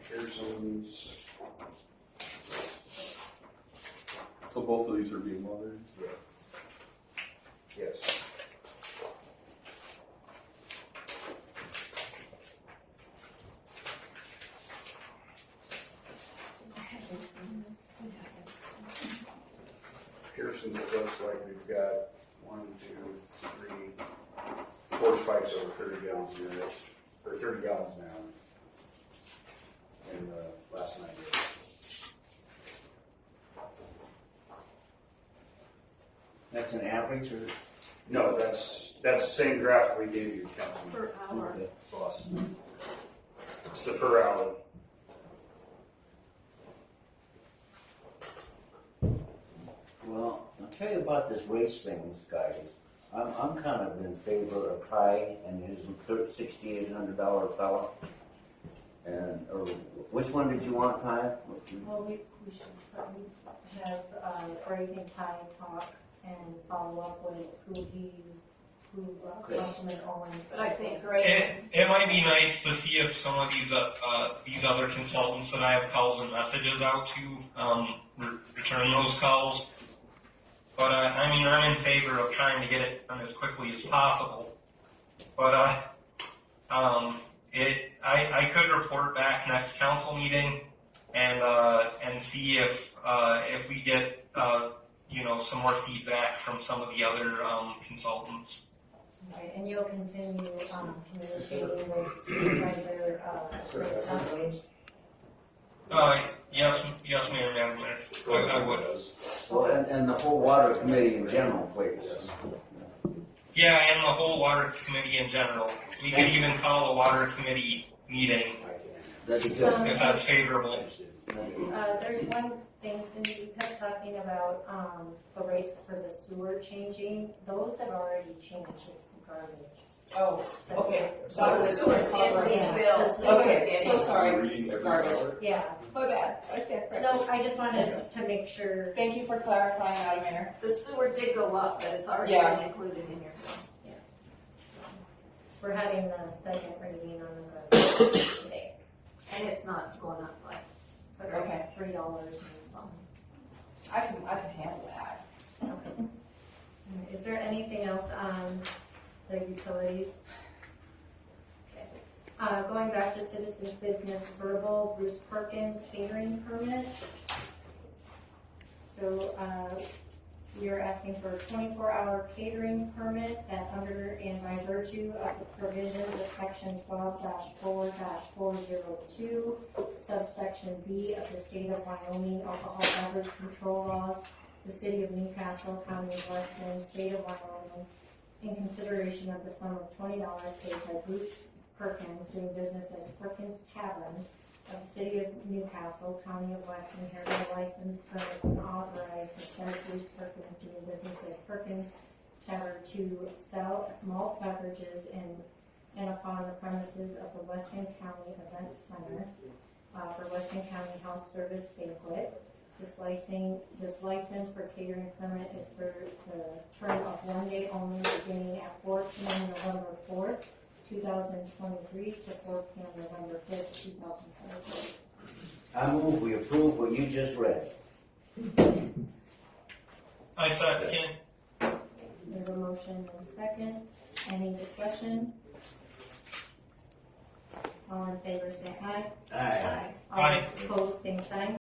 Pearson's, So both of these are being monitored? yes. Pearson's, it looks like we've got 1, 2, 3, 4 spikes over 30 gallons a minute, or 30 gallons an hour in the last 9 days. That's an average or? No, that's the same graph that we gave you, Councilman. Per hour. Boss. It's the per hour. Well, I'll tell you about this race thing, guys. I'm kind of in favor of Ty and his $6,800 fella. And, or, which one did you want, Ty? Well, we should probably have, Greg and Ty talk and follow up with who Councilman Owens. But I think Greg. It might be nice to see if some of these other consultants that I have calls and messages out to return those calls. But I mean, I'm in favor of trying to get it done as quickly as possible. But I could report back next council meeting and see if we get some more feedback from some of the other consultants. Right, and you'll continue communicating with Supervisor Grayson. Yes, Mayor, Madam Mayor, I would. Well, and the whole water committee in general, please. Yeah, and the whole water committee in general. We could even call a water committee meeting That'd be good. if that's favorable. There's one thing, Cindy, you kept talking about the rates for the sewer changing. Those have already changed, it's the garbage. Oh, So- okay. So the sewer's in these bills. Okay, so Getting- sorry. Garbage. Yeah, My bad. I stand corrected. no, I just wanted to make sure. Thank you for clarifying, Madam Mayor. The sewer did go up, but it's already Yeah. been included in your bill. We're having the second reading on the garbage today. And it's not going up like. It's like Okay. $3 and something. I can handle that. Is there anything else on the utilities? Okay. Going back to citizens business verbal, Bruce Perkins catering permit. So, we are asking for a 24-hour catering permit that under and by virtue of the provisions of section 12-4-402, subsection B of the state of Wyoming alcohol beverage control laws, the city of Newcastle, county of Weston, state of Wyoming, in consideration of the sum of $20 paid by Bruce Perkins doing business as Perkins Tavern of the city of Newcastle, county of Weston, hereby licensed, permits, and authorized the said Bruce Perkins doing business as Perkins Tavern to sell malt beverages and upon the premises of the Weston County Event Center for Weston County House Service Banquet. This license for catering permit is for the term of 1 day only, beginning at 4 p.m. November 4th, 2023 to 4 p.m. November 5th, 2023. I move we approve what you just read. I second. We have a motion and a second. Any discussion? All in favor say aye. Aye. All Aye. opposed, same sign.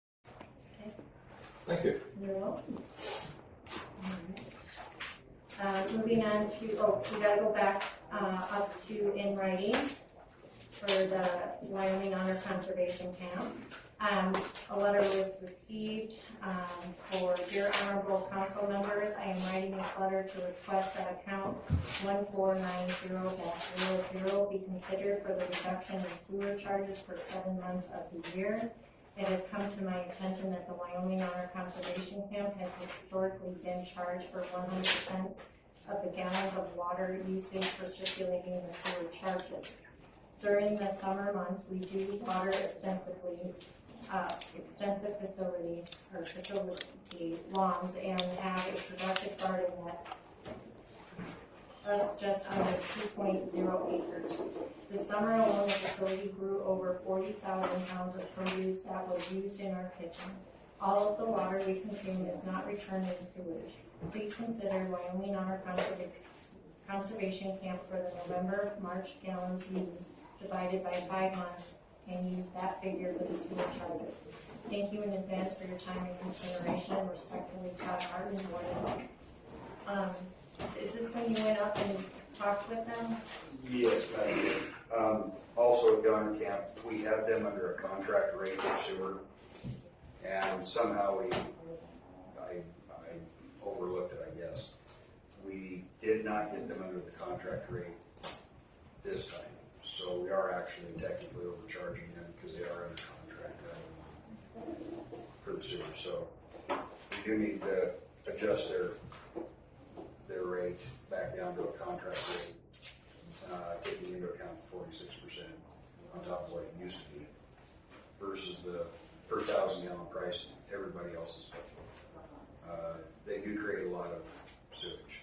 Thank you. You're welcome. Moving on to, we gotta go back up to in writing for the Wyoming Honor Conservation Camp. A letter was received for dear honorable council members. I am writing this letter to request that account 1490-00 be considered for the reduction of sewer charges for 7 months of the year. It has come to my attention that the Wyoming Honor Conservation Camp has historically been charged for 100% of the gallons of water usage for circulating the sewer charges. During the summer months, we do water extensively, extensive facility lawns and have a productive garden that just under 2.0 acres. This summer alone, the facility grew over 40,000 pounds of produce that was used in our kitchen. All of the water we consume is not returned in sewage. Please consider Wyoming on our conservation camp for the November-March gallons used divided by 5 months and use that figure for the sewer charges. Thank you in advance for your time and consideration. Respectfully, Todd Harden, Wyoming. Is this when you went up and talked with them? Yes, I did. Also at the Honor Camp, we have them under a contract rate for sewer. And somehow I overlooked it, I guess. We did not get them under the contract rate this time. So we are actually technically overcharging them because they are under contract for the sewer. So we do need to adjust their rate back down to a contract rate, taking into account the 46% on top of what it used to be versus the per 1,000 gallon price everybody else is paying. They do create a lot of sewage,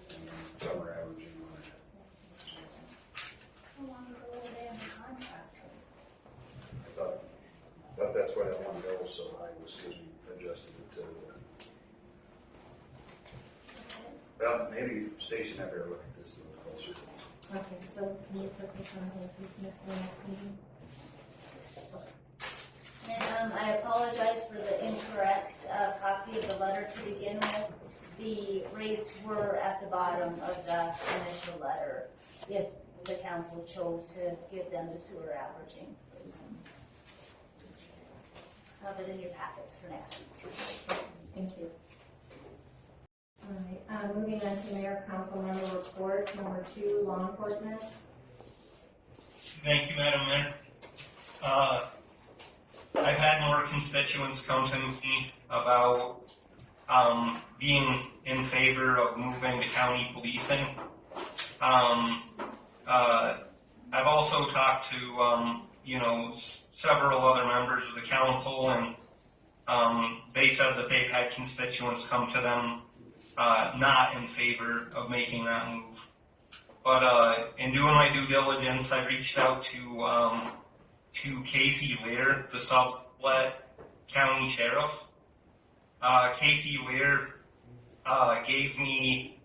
and some are averaging on it. How long ago were they under contract? I thought that's why I wanted to go, so I was adjusted it to. Well, maybe Stacy and I better look at this a little closer. Okay, so can you put this on hold, please, Miss, for the next meeting? And I apologize for the incorrect copy of the letter to begin with. The rates were at the bottom of the initial letter if the council chose to give them the sewer averaging. Have it in your packets for next week. Thank you. All right, moving on to Mayor Council Member Reports, number 2, law enforcement. Thank you, Madam Mayor. I've had more constituents come to me about being in favor of moving to county policing. I've also talked to several other members of the council, and they said that they've had constituents come to them not in favor of making that move. But in doing my due diligence, I reached out to Casey Lear, the Sublette County Sheriff. Casey Lear gave me,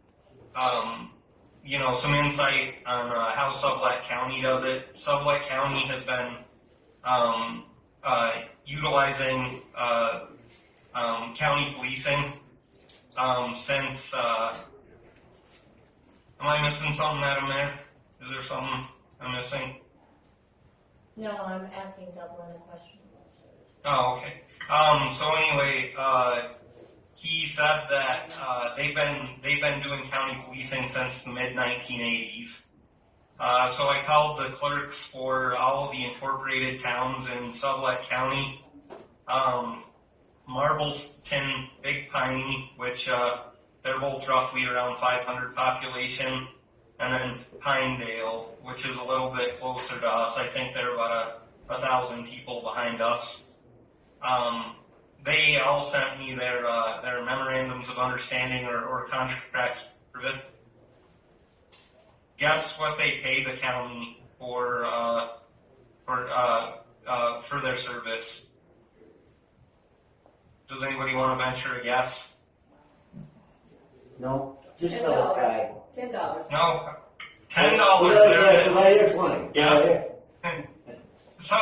some insight on how Sublette County does it. Sublette County has been utilizing county policing since. Am I missing something, Madam Mayor? Is there something I'm missing? No, I'm asking Dublin a question. Oh, okay. So anyway, he said that they've been doing county policing since the mid-1980s. So I called the clerks for all of the incorporated towns in Sublette County, Marbleton, Big Piney, which they're both roughly around 500 population, and then Pinedale, which is a little bit closer to us. I think they're about 1,000 people behind us. They all sent me their memorandums of understanding or contracts for it. Guess what they pay the county for their service? Does anybody want to venture a guess? No, just tell us, guy. $10. No, $10. There it is. 20. Yeah. So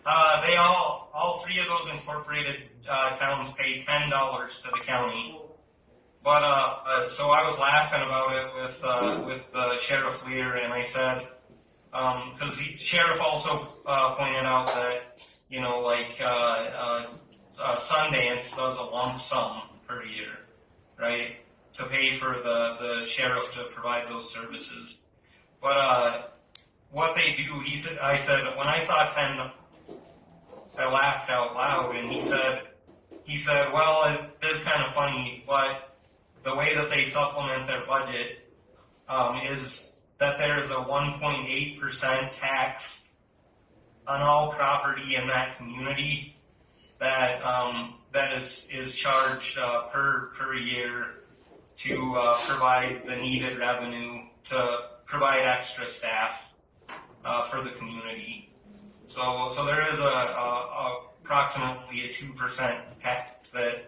they all three of those incorporated towns pay $10 to the county. But so I was laughing about it with Sheriff Lear, and I said, because the sheriff also pointed out that Sundance does a lump sum per year, right, to pay for the sheriff to provide those services. But what they do, I said, when I saw 10, I laughed out loud, and he said, well, it is kind of funny, but the way that they supplement their budget is that there's a 1.8% tax on all property in that community that is charged per year to provide the needed revenue to provide extra staff for the community. So there is approximately a 2% tax that's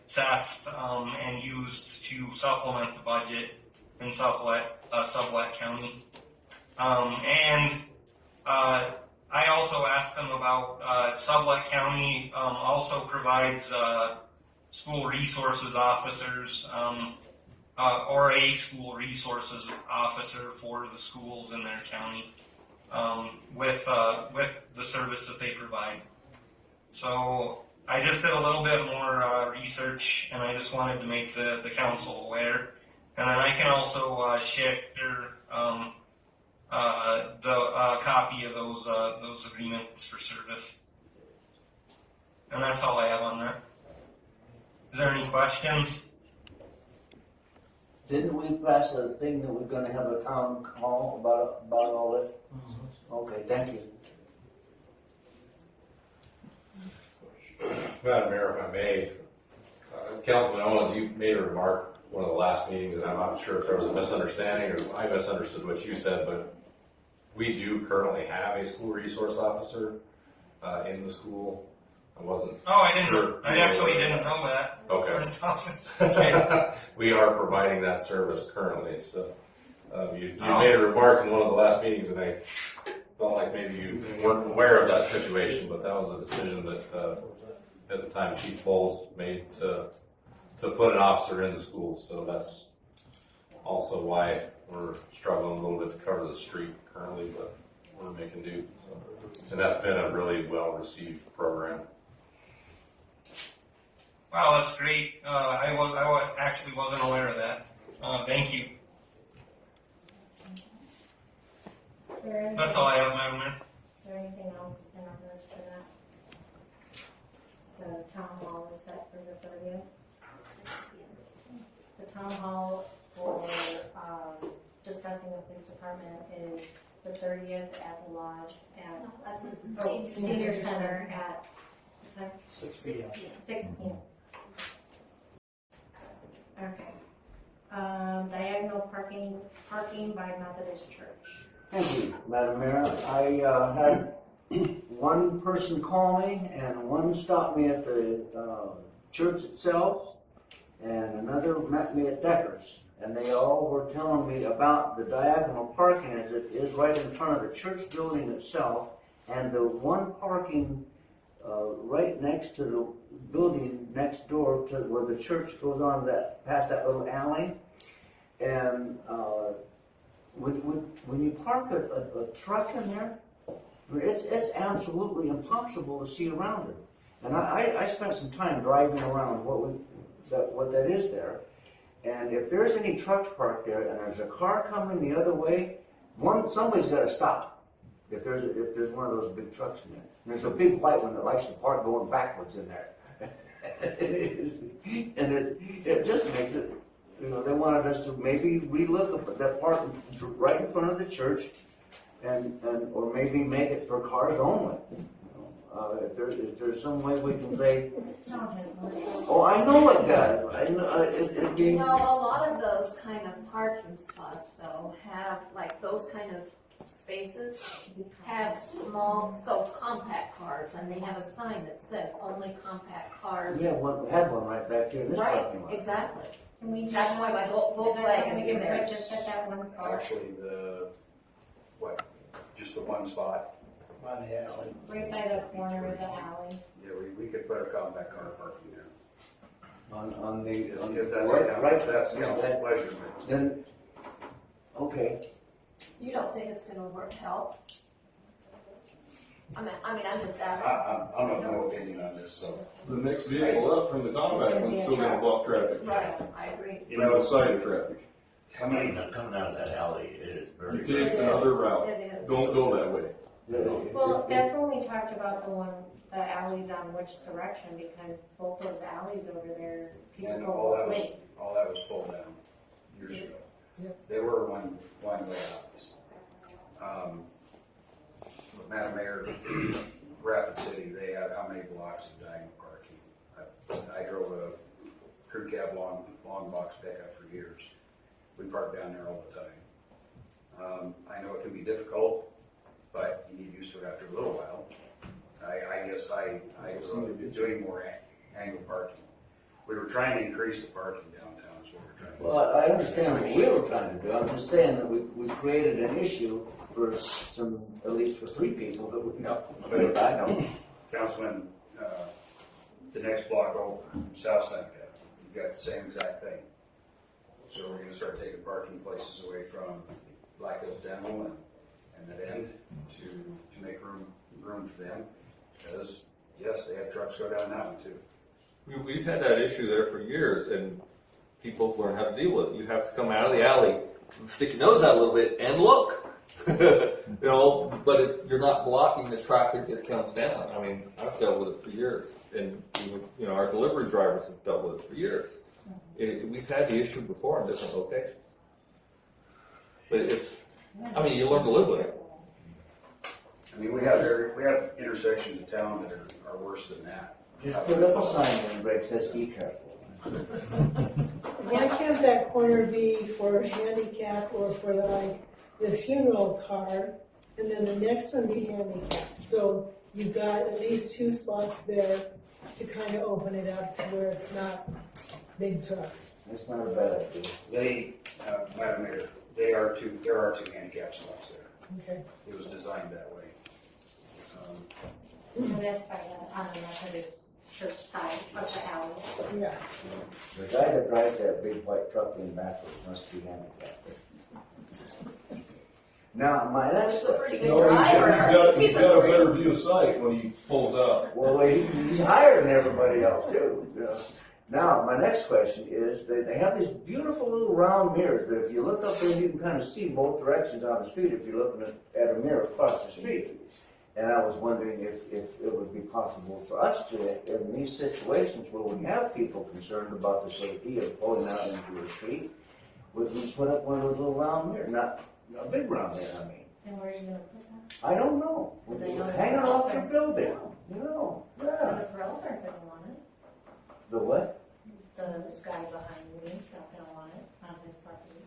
assessed and used to supplement the budget in Sublette County. I also asked them about Sublette County also provides school resources officers or a school resources officer for the schools in their county with the service that they provide. So I just did a little bit more research, and I just wanted to make the council aware. And then I can also share the copy of those agreements for service. And that's all I have on that. Is there any questions? Didn't we pass a thing that we're gonna have a town hall about all this? Okay, thank you. Madam Mayor, if I may, Councilman Owens, you made a remark one of the last meetings, and I'm not sure if there was a misunderstanding or I misunderstood what you said, but we do currently have a school resource officer in the school. I wasn't. Oh, I didn't. Sure. I actually didn't know that. Okay. Okay. We are providing that service currently. So you made a remark in one of the last meetings, and I felt like maybe you weren't aware of that situation, but that was a decision that at the time Chief Bowles made to put an officer in the schools. So that's also why we're struggling a little bit to cover the street currently, but we're making do. So. And that's been a really well-received program. Wow, that's great. I actually wasn't aware of that. Thank you. That's all I have, Madam Mayor. Is there anything else in regards to that? The town hall is set for the 30th. 6 p.m. The town hall for discussing the police department is the 30th at the lodge at senior center at what time? 6 p.m. 6 p.m. Okay. Diagonal parking by Methodist Church. Thank you, Madam Mayor. I had one person call me and one stopped me at the church itself and another met me at Decker's. And they all were telling me about the diagonal parking as it is right in front of the church building itself and the one parking right next to the building next door to where the church goes on past that little alley. And when you park a truck in there, it's absolutely impossible to see around it. And I spent some time driving around what that is there. And if there's any trucks parked there and there's a car coming the other way, somebody's got to stop. If there's one of those big trucks in there. And there's a big white one that likes to park going backwards in there. And it just makes it, they wanted us to maybe relook at that park right in front of the church or maybe make it for cars only. If there's some way we can say, This town has more. oh, I know it does. I know You know, a lot of those kind of parking spots though have, like those kind of spaces, have small, compact cars, and they have a sign that says only compact cars. Yeah, we had one right back here in this Right, parking lot. exactly. That's why my Volkswagen's in there. Just at that one spot. Actually, just the one spot. On the alley. Right by the corner of the alley. Yeah, we could put a compact car parking there. On the If that's right, council pleasure. then, okay. You don't think it's gonna help? I mean, I'm just asking. I'm of no opinion on this, so. The next vehicle up from the compact one's still gonna block traffic. Right, I agree. Right side of traffic. Coming out of that alley, it is very. You take another route. It is. Don't go that way. Well, that's when we talked about the alleys on which direction, because both those alleys over there, people And go all both ways. that was pulled down years ago. They were one-way alleys. But Madam Mayor, Rapid City, they have how many blocks of diagonal parking? I drove a crew cab long box pickup for years. We park down there all the time. I know it can be difficult, but you get used to it after a little while. I guess I was doing more angle parking. We were trying to increase the parking downtown is what we're trying to do. Well, I understand what we were trying to do. I'm just saying that we created an issue for some, at least for 3 people that we know. But I know. Councilman, the next block over, South Seneca, you've got the same exact thing. So we're gonna start taking parking places away from Black Hills Dental and that end to make room for them. Because, yes, they have trucks go down that one too. We've had that issue there for years, and people learn how to deal with it. You have to come out of the alley, and stick your nose out a little bit, and look. But you're not blocking the traffic that comes down. I mean, I've dealt with it for years, and our delivery drivers have dealt with it for years. We've had the issue before in different locations, but you learn to live with it. I mean, we have intersections in town that are worse than that. Just put up a sign there that says be careful. Why can't that corner be for handicap or for the funeral car, and then the next one be handicapped? So you've got at least 2 spots there to kind of open it up to where it's not big trucks. That's not a bad idea. Madam Mayor, there are two handicap spots there. Okay. It was designed that way. And that's by on the Methodist church side of the alley. Yeah. The guy that drives that big white truck in backwards must be handicapped. Now, my next It's a pretty good No, driver. he's got a better view of sight when he pulls out. Well, he's higher than everybody else too. Now, my next question is, they have these beautiful little round mirrors that if you look up there, you can kind of see both directions on the street if you're looking at a mirror across the street. And I was wondering if it would be possible for us to, in these situations where we have people concerned about the safety of pulling out into a street, would we put up one of those little round mirrors? Not a big round mirror, I mean. And where are you gonna put that? I don't know. Hanging off the building, yeah. The girls aren't gonna want it. The what? This guy behind me is not gonna want it on his property.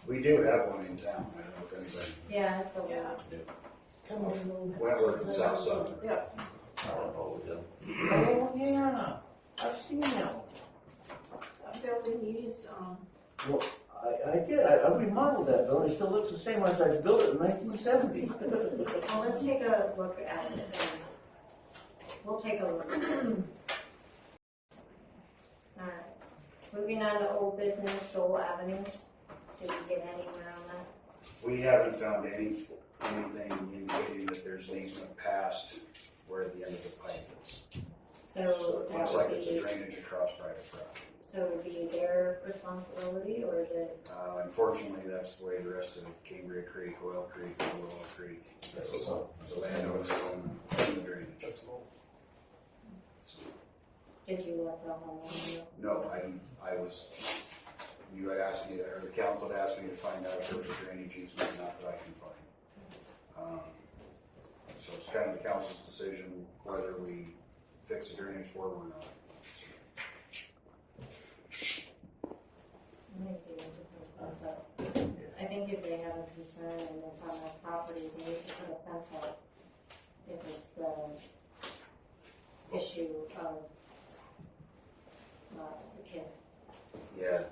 We do have one in town. I don't know if anybody. Yeah, it's a lot. Come on. Wentworth and South Summit. Yep. Oh, yeah. I've seen that one. That building you used, Well, I did. I remodeled that building. It still looks the same as I built it in 1970. Well, let's take a look at it. We'll take a look. Alright, moving on to old business, Dole Avenue. Did we get anywhere on that? We haven't found anything indicating that there's an easement past where the end of the pipe is. So It that looks like would it's a be, drainage across private property. so it would be their responsibility, or is it? Unfortunately, that's the way the rest of Cambria Creek, Oil Creek, Little Oil Creek, the landowners own the drainage. Did you let the homeowner know? No, you had asked me, or the council had asked me to find out if there was a drainage easement, not that I can find. So it's kind of the council's decision whether we fix the drainage for them or not. I think if they have a concern and it's on their property, they need to put a fence up. If it's the issue of the kids. Yeah.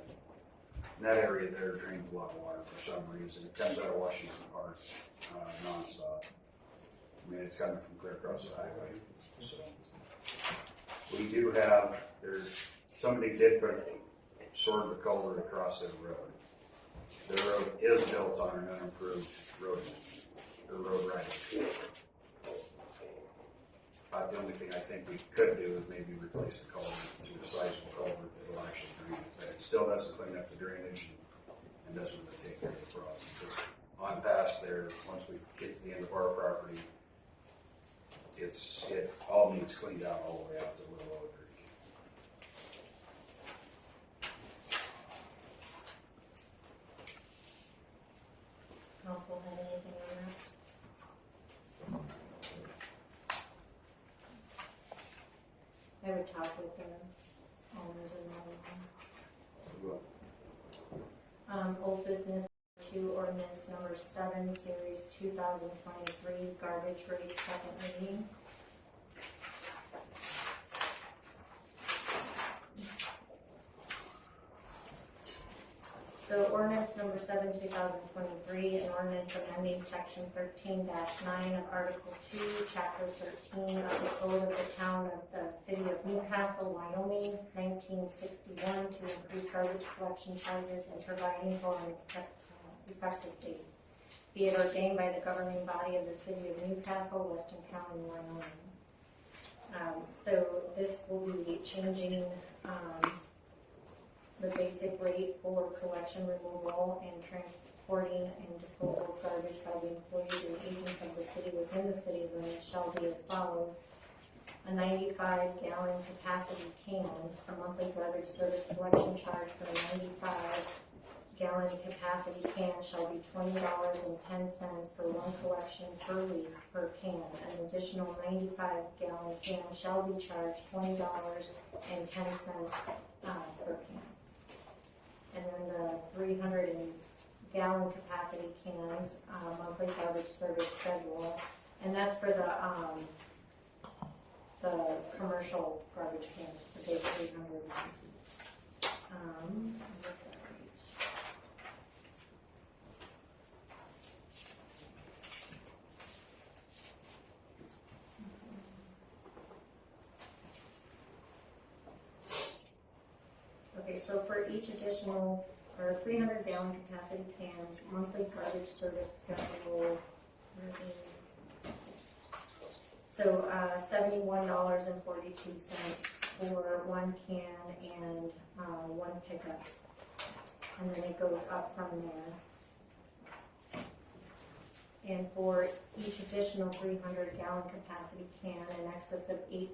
In that area there drains a lot of water for some reason. It comes out of Washington Park, nonstop. I mean, it's coming from clear across the highway. So we do have, somebody did put sort of a culvert across the road. The road is built on an unimproved road right. The only thing I think we could do is maybe replace the culvert to a sizable culvert that will actually drain it. But it still doesn't clean up the drainage and doesn't really take care of the problem. Because on past there, once we get to the end of our property, it all needs cleaned out all the way out to Little Oil Creek. council have anything on that. I would talk with the owners and all. Old business 2, ordinance number 7, series 2023, garbage rate, second reading. So ordinance number 7, 2023, an ordinance amending section 13-9 of Article 2, Chapter 13 of the Code of the Town of the City of Newcastle, Wyoming, 1961, to increase garbage collection charges and providing for an effective date. Be it ordained by the governing body of the City of Newcastle, Weston County, Wyoming. So this will be changing the basic rate for collection, removal, and transporting and disposal of garbage by the employees and agents of the city within the city limits shall be as follows. A 95-gallon capacity cans, a monthly garbage service collection charge for a 95-gallon capacity can shall be $20.10 for one collection per week per can. An additional 95-gallon can shall be charged $20.10 per can. And then the 300-gallon capacity cans, monthly garbage service schedule, and that's for the commercial garbage cans, the big 300 ones. What's that rate? Okay, so for each additional, or 300-gallon capacity cans, monthly garbage service schedule, so $71.42 for one can and one pickup, and then it goes up from there. And for each additional 300-gallon capacity can, in excess of 8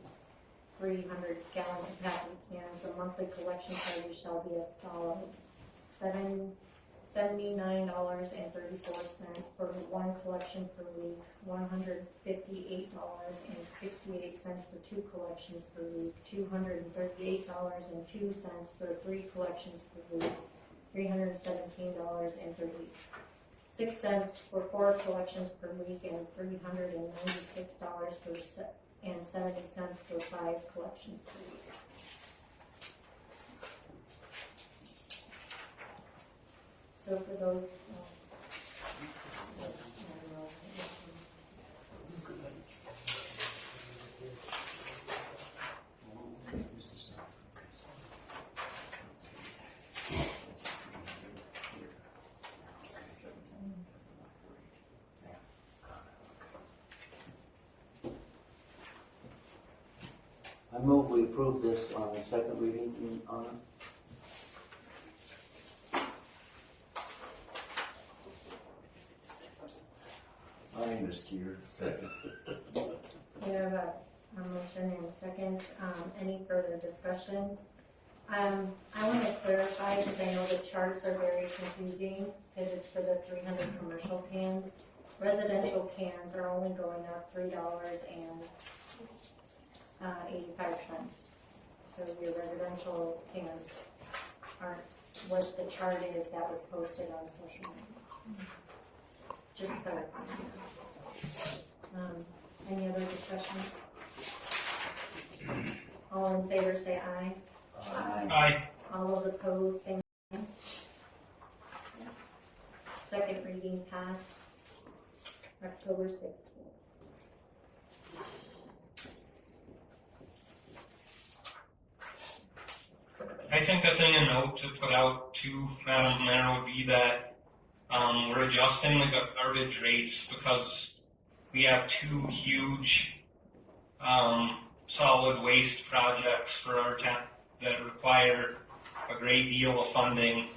300-gallon capacity cans, the monthly collection charges shall be as follows: $79.34 for one collection per week, $158.68 for 2 collections per week, $238.02 for 3 collections per week, $317.36 for 4 collections per week, and $396.70 for 5 collections per week. So for those, I move we approve this on the second reading in honor. I'm just here, second. we have a motion and a second. Any further discussion? I want to clarify, because I know the charts are very confusing, because it's for the 300 commercial cans. Residential cans are only going up $3.85. So your residential cans aren't what the chart is that was posted on social media. Just clarifying. Any other discussion? All in favor say aye. Aye. All those opposed, same sign. Second reading passed October 16th. I think a thing to note to put out to Madam Mayor would be that we're adjusting the garbage rates because we have 2 huge solid waste projects for our town that require a great deal of funding,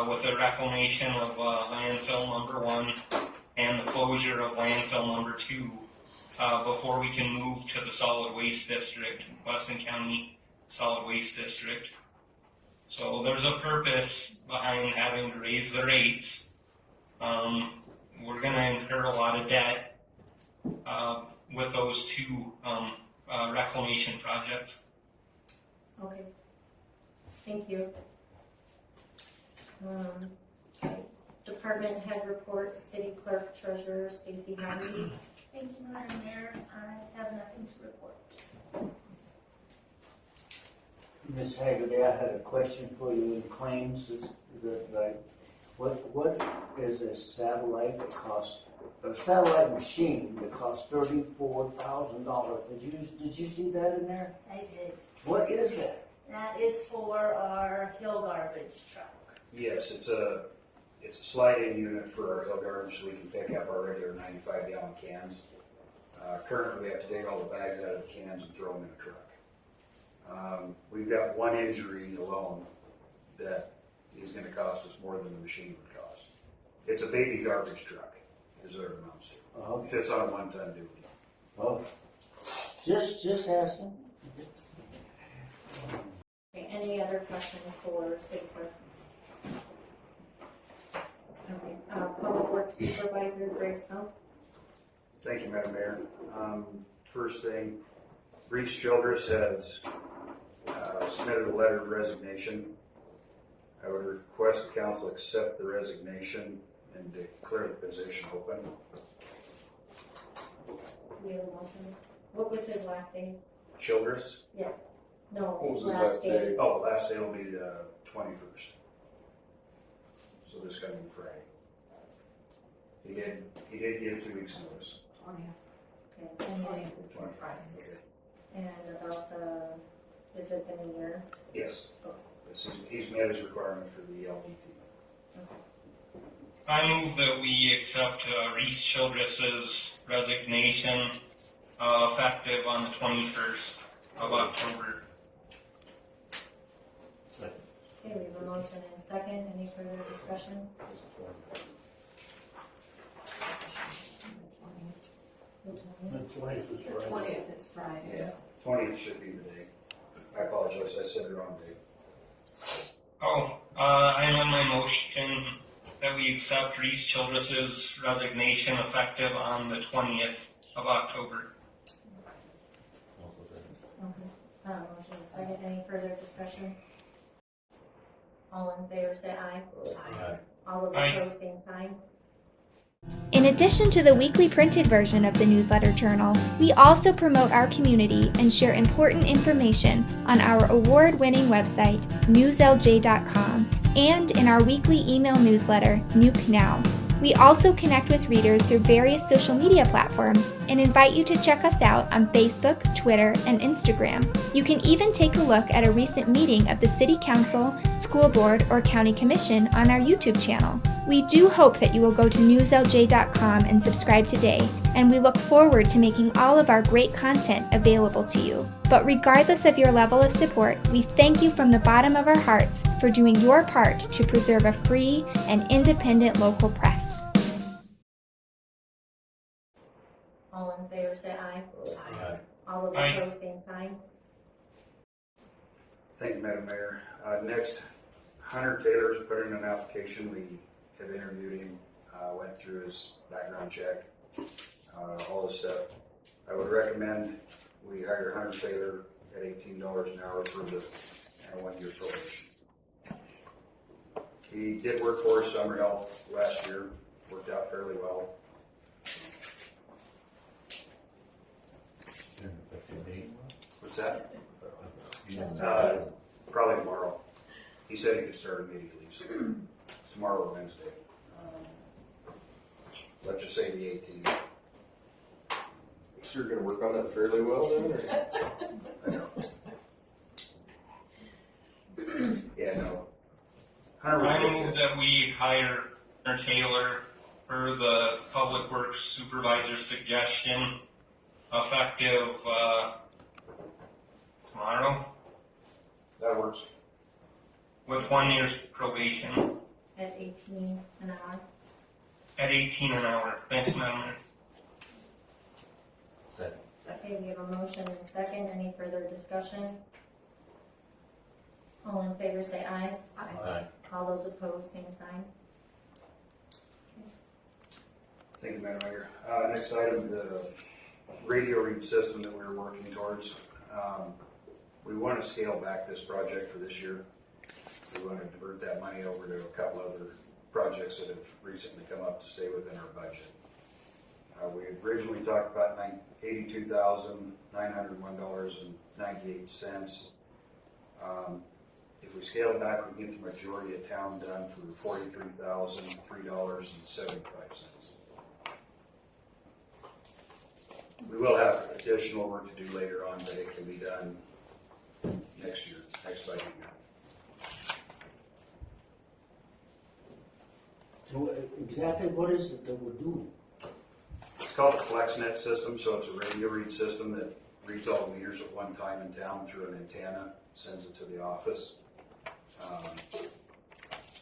with the reclamation of landfill number 1 and the closure of landfill number 2, before we can move to the solid waste district, Weston County Solid Waste District. So there's a purpose behind having to raise the rates. we're gonna incur a lot of debt, with those two, reclamation projects. Okay. Thank you. Okay. Department head reports, city clerk, treasurer, Stacy Hadley. Thank you, Madam Mayor. I have nothing to report. Ms. Haggerty, I had a question for you in claims. What is a satellite that costs, a satellite machine that costs $34,000? Did you see that in there? I did. What is that? That is for our hill garbage truck. Yes, it's a slide-in unit for our hill garbage so we can pick up our regular 95-gallon cans. Currently, we have to dig all the bags out of the cans and throw them in a truck. We've got one injury alone that is gonna cost us more than the machine would cost. It's a baby garbage truck, is what it amounts to. It fits on a one-ton duty. Oh, just asking. Okay, any other questions for city clerk? Okay, public works supervisor, Greg Stump. Thank you, Madam Mayor. First thing, Reese Childress has submitted a letter of resignation. I would request the council accept the resignation and declare the position open. We have a motion. What was his last name? Childress? Yes. No. What was his last day? Oh, last day will be the 21st. So this coming Friday. He did give 2 weeks notice. 20th. Okay, and 20th is for Friday. And about has it been a year? Yes. He's met his requirement for the LDT. I move that we accept Reese Childress's resignation, effective on the 21st of October. Okay, we have a motion and a second. Any further discussion? The 20th is Friday. Yeah. 20th should be the day. I apologize, I said the wrong day. I amend my motion that we accept Reese Childress's resignation effective on the 20th of October. Okay. Motion and a second. Any further discussion? All in favor say aye. Aye. All those Aye. opposed, same sign. In addition to the weekly printed version of the newsletter journal, we also promote our community and share important information on our award-winning website, newslj.com, and in our weekly email newsletter, Nuke Now. We also connect with readers through various social media platforms and invite you to check us out on Facebook, Twitter, and Instagram. You can even take a look at a recent meeting of the City Council, School Board, or County Commission on our YouTube channel. We do hope that you will go to newslj.com and subscribe today, and we look forward to making all of our great content available to you. But regardless of your level of support, we thank you from the bottom of our hearts for doing your part to preserve a free and independent local press. All in favor say aye. Aye. All those Aye. opposed, same sign. Thank you, Madam Mayor. Next, Hunter Taylor's put in an application. We have interviewed him, went through his background check, all this stuff. I would recommend we hire Hunter Taylor at $18 an hour for the 1-year probation. He did work for us summer help last year, worked out fairly well. What's that? Probably tomorrow. He said he could start immediately, so tomorrow or Wednesday. Let's just say the 18th. So you're gonna work on that fairly well then, or? I know. Yeah, no. Hunter was I good. move that we hire Hunter Taylor per the Public Works Supervisor's suggestion, effective, tomorrow, That works. with 1 year's probation At 18 an hour. at 18 an hour. Thanks, Madam Mayor. Okay, we have a motion and a second. Any further discussion? All in favor say aye. Aye. All those opposed, same sign. Thank you, Madam Mayor. Next item, the radio read system that we were working towards. We want to scale back this project for this year. We want to divert that money over to a couple other projects that have recently come up to stay within our budget. We originally talked about $82,901.98. If we scale it back, we can get the majority of town done for $43,003.75. We will have additional work to do later on, but it can be done next year, next budget year. So exactly what is it that we're doing? It's called the FlexNet system, so it's a radio read system that reads all the meters at one time in town through an antenna, sends it to the office.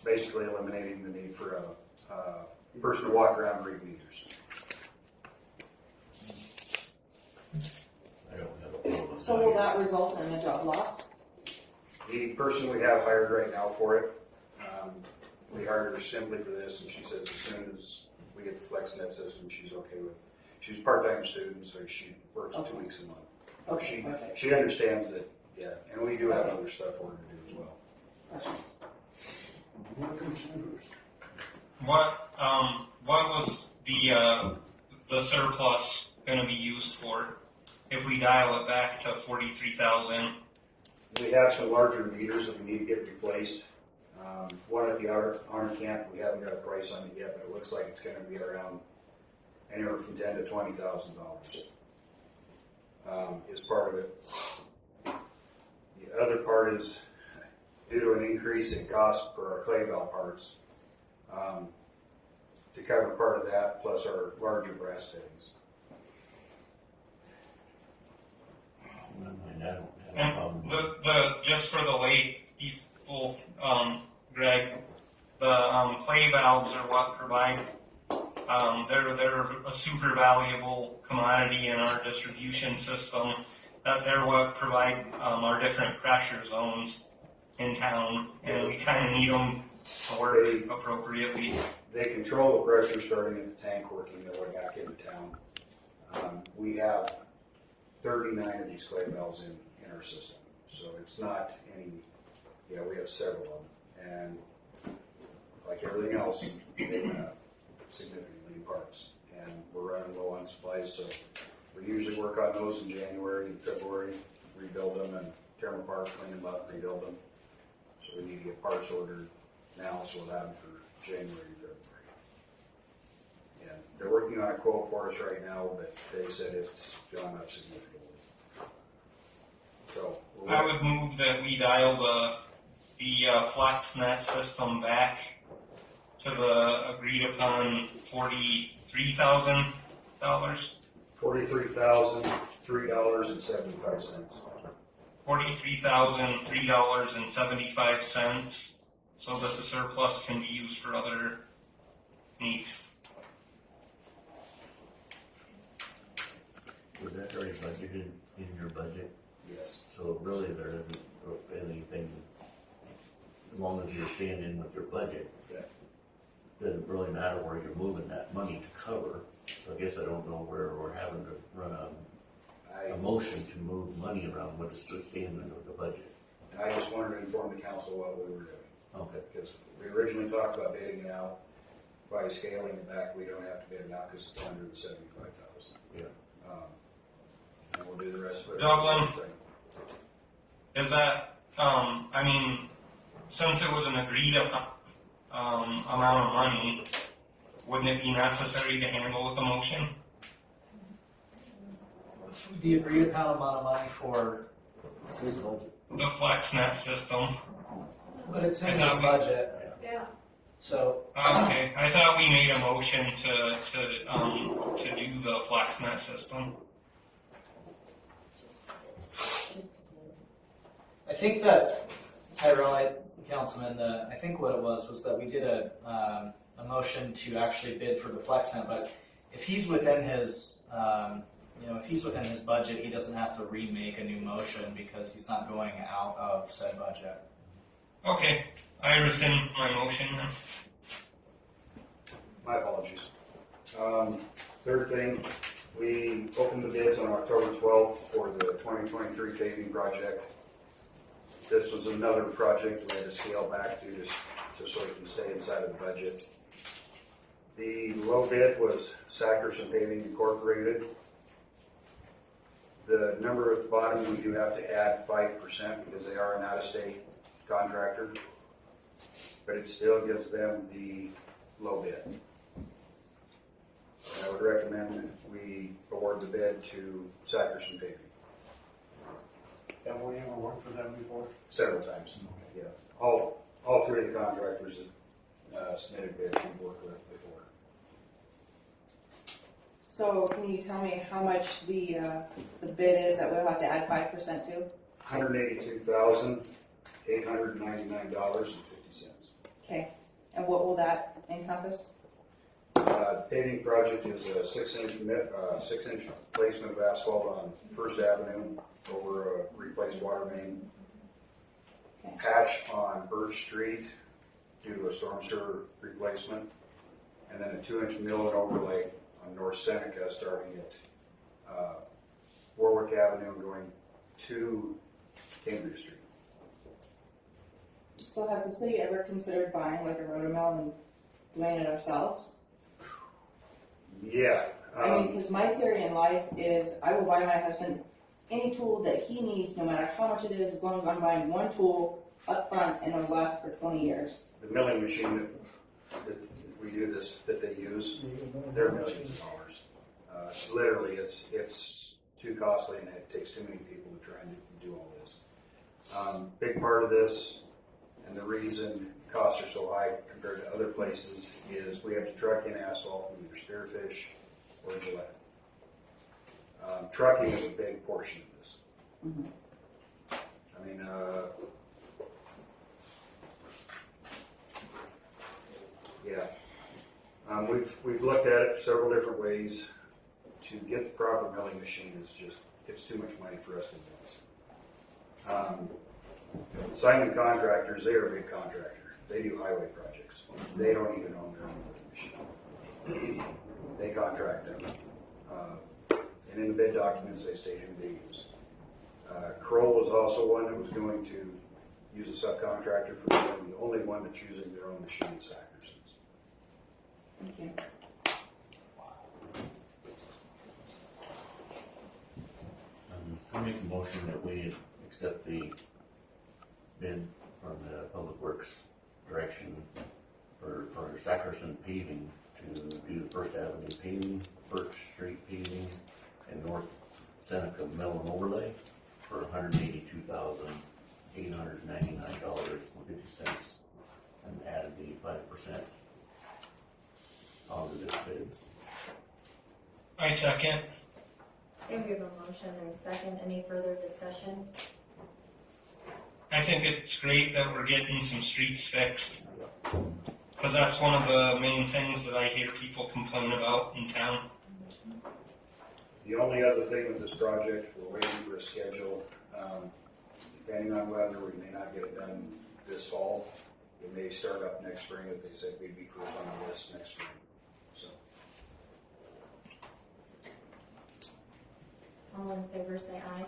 Basically eliminating the need for a person to walk around and read meters. So will that result in a job loss? The person we have hired right now for it, we hired her simply for this, and she says as soon as we get the FlexNet system, she's okay with. She's a part-time student, so she works 2 weeks a month. Okay, She understands that, yeah, and we do have other stuff for her to do as well. What was the surplus gonna be used for if we dial it back to 43,000? We have some larger meters that we need to get replaced. One at the honor camp, we haven't got a price on it yet, but it looks like it's gonna be around anywhere from $10,000 to $20,000. Is part of it. The other part is due to an increase in cost for our clay valve parts, to cover part of that, plus our larger brass fittings. And just for the lay people, Greg, the clay valves are what provide. They're a super valuable commodity in our distribution system. That they're what provide our different pressure zones in town, and we kind of need them to work appropriately. They control the pressure starting at the tank working their way back into town. We have 39 of these clay valves in our system, so it's not any. Yeah, we have several of them, and like everything else, they went up significantly in parts, and we're running low on supplies, so we usually work on those in January and February, rebuild them and tear them apart, clean them up, rebuild them. So we need to get parts ordered now, so we'll have them for January and February. And they're working on a quote for us right now, but they said it's gone up significantly. So I would move that we dial the FlexNet system back to the agreed upon $43,000. $43,003.75. $43,003.75, so that the surplus can be used for other needs. Was that already budgeted in your budget? Yes. So really there isn't anything, as long as you're staying in with your budget. Yeah. Doesn't really matter where you're moving that money to cover. So I guess I don't know where we're having to run a motion to move money around what's staying in the budget. And I just wanted to inform the council what we were doing. Okay. Because we originally talked about bidding it out. By scaling it back, we don't have to bid it out because it's under the 75,000. Yeah. And we'll do the rest of it. Dublin, is that, I mean, since it was an agreed upon amount of money, wouldn't it be necessary to handle with a motion? The agreed upon amount of money for The FlexNet system. but it's in his budget. Yeah. So Okay, I thought we made a motion to do the FlexNet system. I think that Tyrell, Councilman, I think what it was that we did a motion to actually bid for the FlexNet, but if he's within his if he's within his budget, he doesn't have to remake a new motion because he's not going out of said budget. Okay, I rescind my motion then. My apologies. Third thing, we opened the bids on October 12th for the 2023 paving project. This was another project we had to scale back due to so we can stay inside of the budget. The low bid was Sackerson Paving Incorporated. The number at the bottom, we do have to add 5% because they are an out-of-state contractor, but it still gives them the low bid. And I would recommend we award the bid to Sackerson Paving. Have we ever worked for them before? Several times, yeah. All three of the contractors that submitted bids we've worked with before. So can you tell me how much the bid is that we'll have to add 5% to? $182,899.50. Okay, and what will that encompass? The paving project is a 6-inch placement of asphalt on First Avenue over a replaced water main. Okay. Patch on Birch Street due to a storm sewer replacement, and then a 2-inch mill and overlay on North Seneca starting at Warwick Avenue and going to Cambridge Street. So has the city ever considered buying like a rotomill and doing it ourselves? Yeah. I mean, because my theory in life is I will buy my husband any tool that he needs, no matter how much it is, as long as I'm buying one tool up front and it'll last for 20 years. The milling machine that we do this, that they use, they're millions of dollars. Literally, it's too costly and it takes too many people to try and do all this. Big part of this, and the reason costs are so high compared to other places, is we have to truck in asphalt from either Spearfish or Gillette. Trucking is a big portion of this. Mm-hmm. I mean, yeah. We've looked at it several different ways. To get the proper milling machine is just, it's too much money for us to invest. Simon Contractors, they are a big contractor. They do highway projects. They don't even own their own milling machine. They contract them. And in the bid documents, they state who they use. Kroll is also one that was going to use a subcontractor for milling. The only one that's using their own machine is Sackerson's. Thank you. I make a motion that we accept the bid from the Public Works direction for Sackerson paving to do the First Avenue paving, Birch Street paving, and North Seneca mill and overlay for $182,899.50, and added the 5% onto this bid. I second. Okay, we have a motion and a second. Any further discussion? I think it's great that we're getting some streets fixed, because that's one of the main things that I hear people complain about in town. The only other thing with this project, we're waiting for a schedule. Depending on weather, we may not get it done this fall. It may start up next spring, if they said we'd be first on the list next spring. So. All in favor say aye.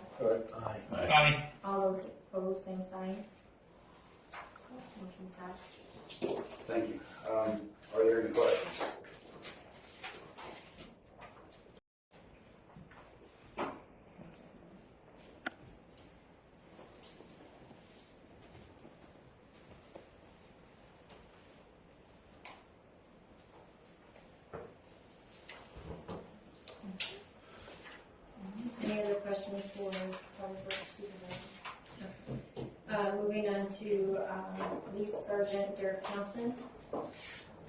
Aye. Aye. All those opposed, same sign. Motion passed. Thank you. Are there any questions? Any other questions for Public Works Supervisor? Moving on to Police Sergeant Derek Thompson.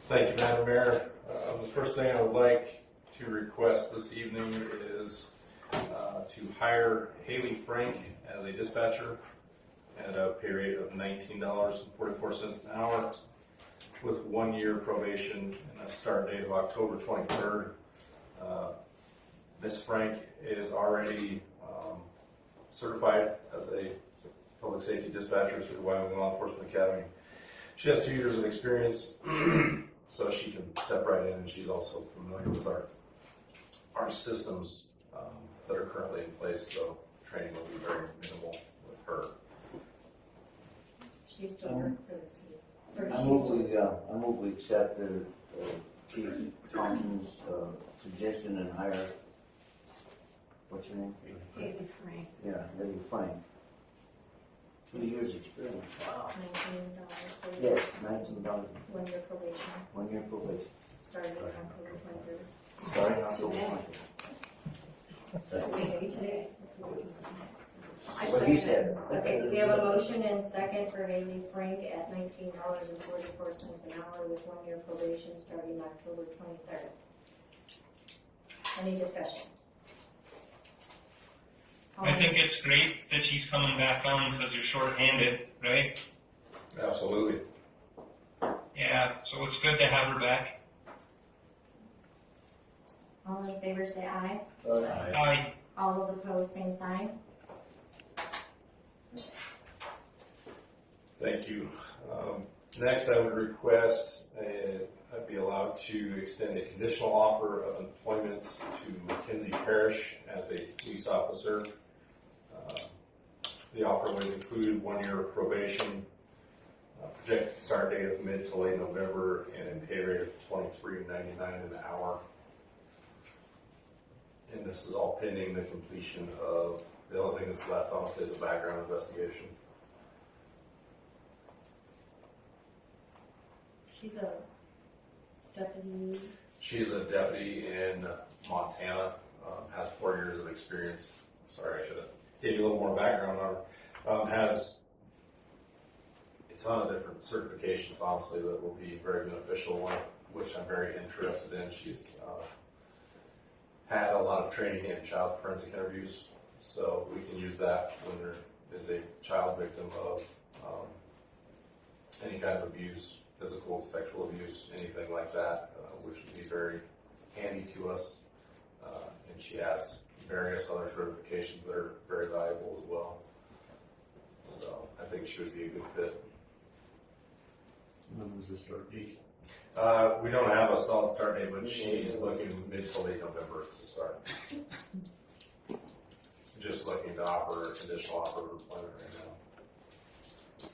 Thank you, Madam Mayor. The first thing I would like to request this evening is to hire Haley Frank as a dispatcher at a pay rate of $19.44 an hour with 1 year probation and a start date of October 23rd. Ms. Frank is already certified as a public safety dispatcher through the Wyoming Law Enforcement Academy. She has 2 years of experience. so she can step right in, and she's also familiar with our systems that are currently in place, so training will be very minimal with her. She used to work for the city. Or I she move used to we, I move we accept the Chief Thompson's suggestion and hire, what's her name? David Frank. Yeah, Lady Frank. 2 years experience. Wow. $19 Yes, $19. 1 year probation, 1 year probation. starting October 23rd. Starting October 20th. Okay, today is the 16th. What he said. Okay, we have a motion and second for Haley Frank at $19.44 an hour with 1 year probation starting October 23rd. Any discussion? I think it's great that she's coming back on because you're short-handed, right? Absolutely. Yeah, so it's good to have her back. All in favor say aye. Aye. All those opposed, same sign. Thank you. Next, I would request I'd be allowed to extend a conditional offer of employment to Mackenzie Parrish as a police officer. The offer would include 1 year of probation, projected start date of mid to late November, and a pay rate of $23.99 an hour. And this is all pending the completion of, the only thing that's left, honestly, is a background investigation. She's a deputy. She's a deputy in Montana, has 4 years of experience. Sorry, I should have gave you a little more background on her. Has a ton of different certifications, honestly, that will be very beneficial, one of which I'm very interested in. She's had a lot of training in child forensic interviews, so we can use that when there is a child victim of any kind of abuse, physical, sexual abuse, anything like that, which would be very handy to us. And she has various other certifications that are very valuable as well. So I think she would be a good fit. When was the start date? We don't have a solid start date, but she's looking mid to late November to start. Just looking to offer a conditional offer of employment right now.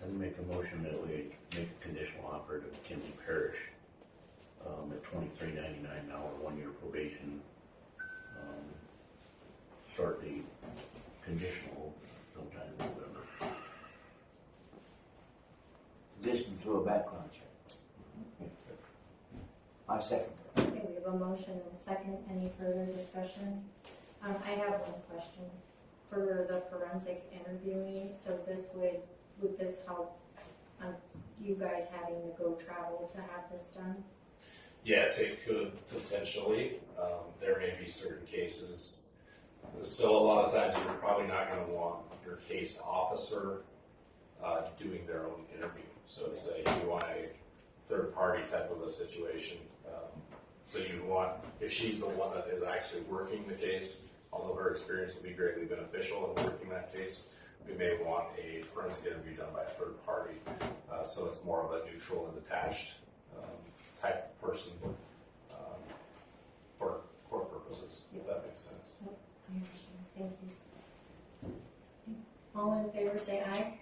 I'd make a motion that we make a conditional offer to Mackenzie Parrish at $23.99 an hour, 1 year probation. Start date conditional sometime in November. Addition to a background check. I second. Okay, we have a motion and a second. Any further discussion? I have one question for the forensic interviewing. So this would this help you guys having to go travel to have this done? Yes, it could potentially. There may be certain cases. So a lot of times you're probably not going to want your case officer doing their own interview. So to say you want a third party type of a situation. So you want, if she's the one that is actually working the case, although her experience will be greatly beneficial in working that case, we may want a forensic interview done by a third party. So it's more of a neutral and detached type person for court purposes, if that makes sense. I understand. Thank you. All in favor say aye.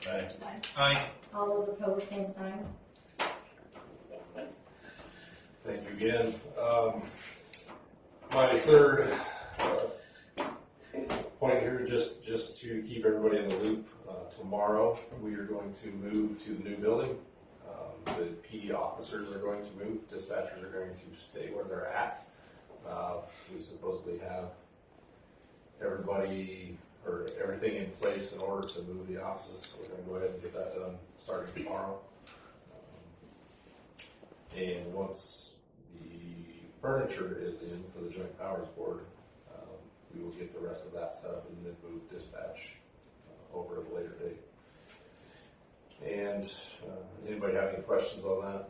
Aye. Aye. All those opposed, same sign. Thank you again. My third point here, just to keep everybody in the loop, tomorrow we are going to move to the new building. The PD officers are going to move, dispatchers are going to stay where they're at. We supposedly have everybody or everything in place in order to move the offices, so we're going to go ahead and get that done starting tomorrow. And once the furniture is in for the Joint Powers Board, we will get the rest of that set up and then move dispatch over at a later date. And anybody have any questions on that?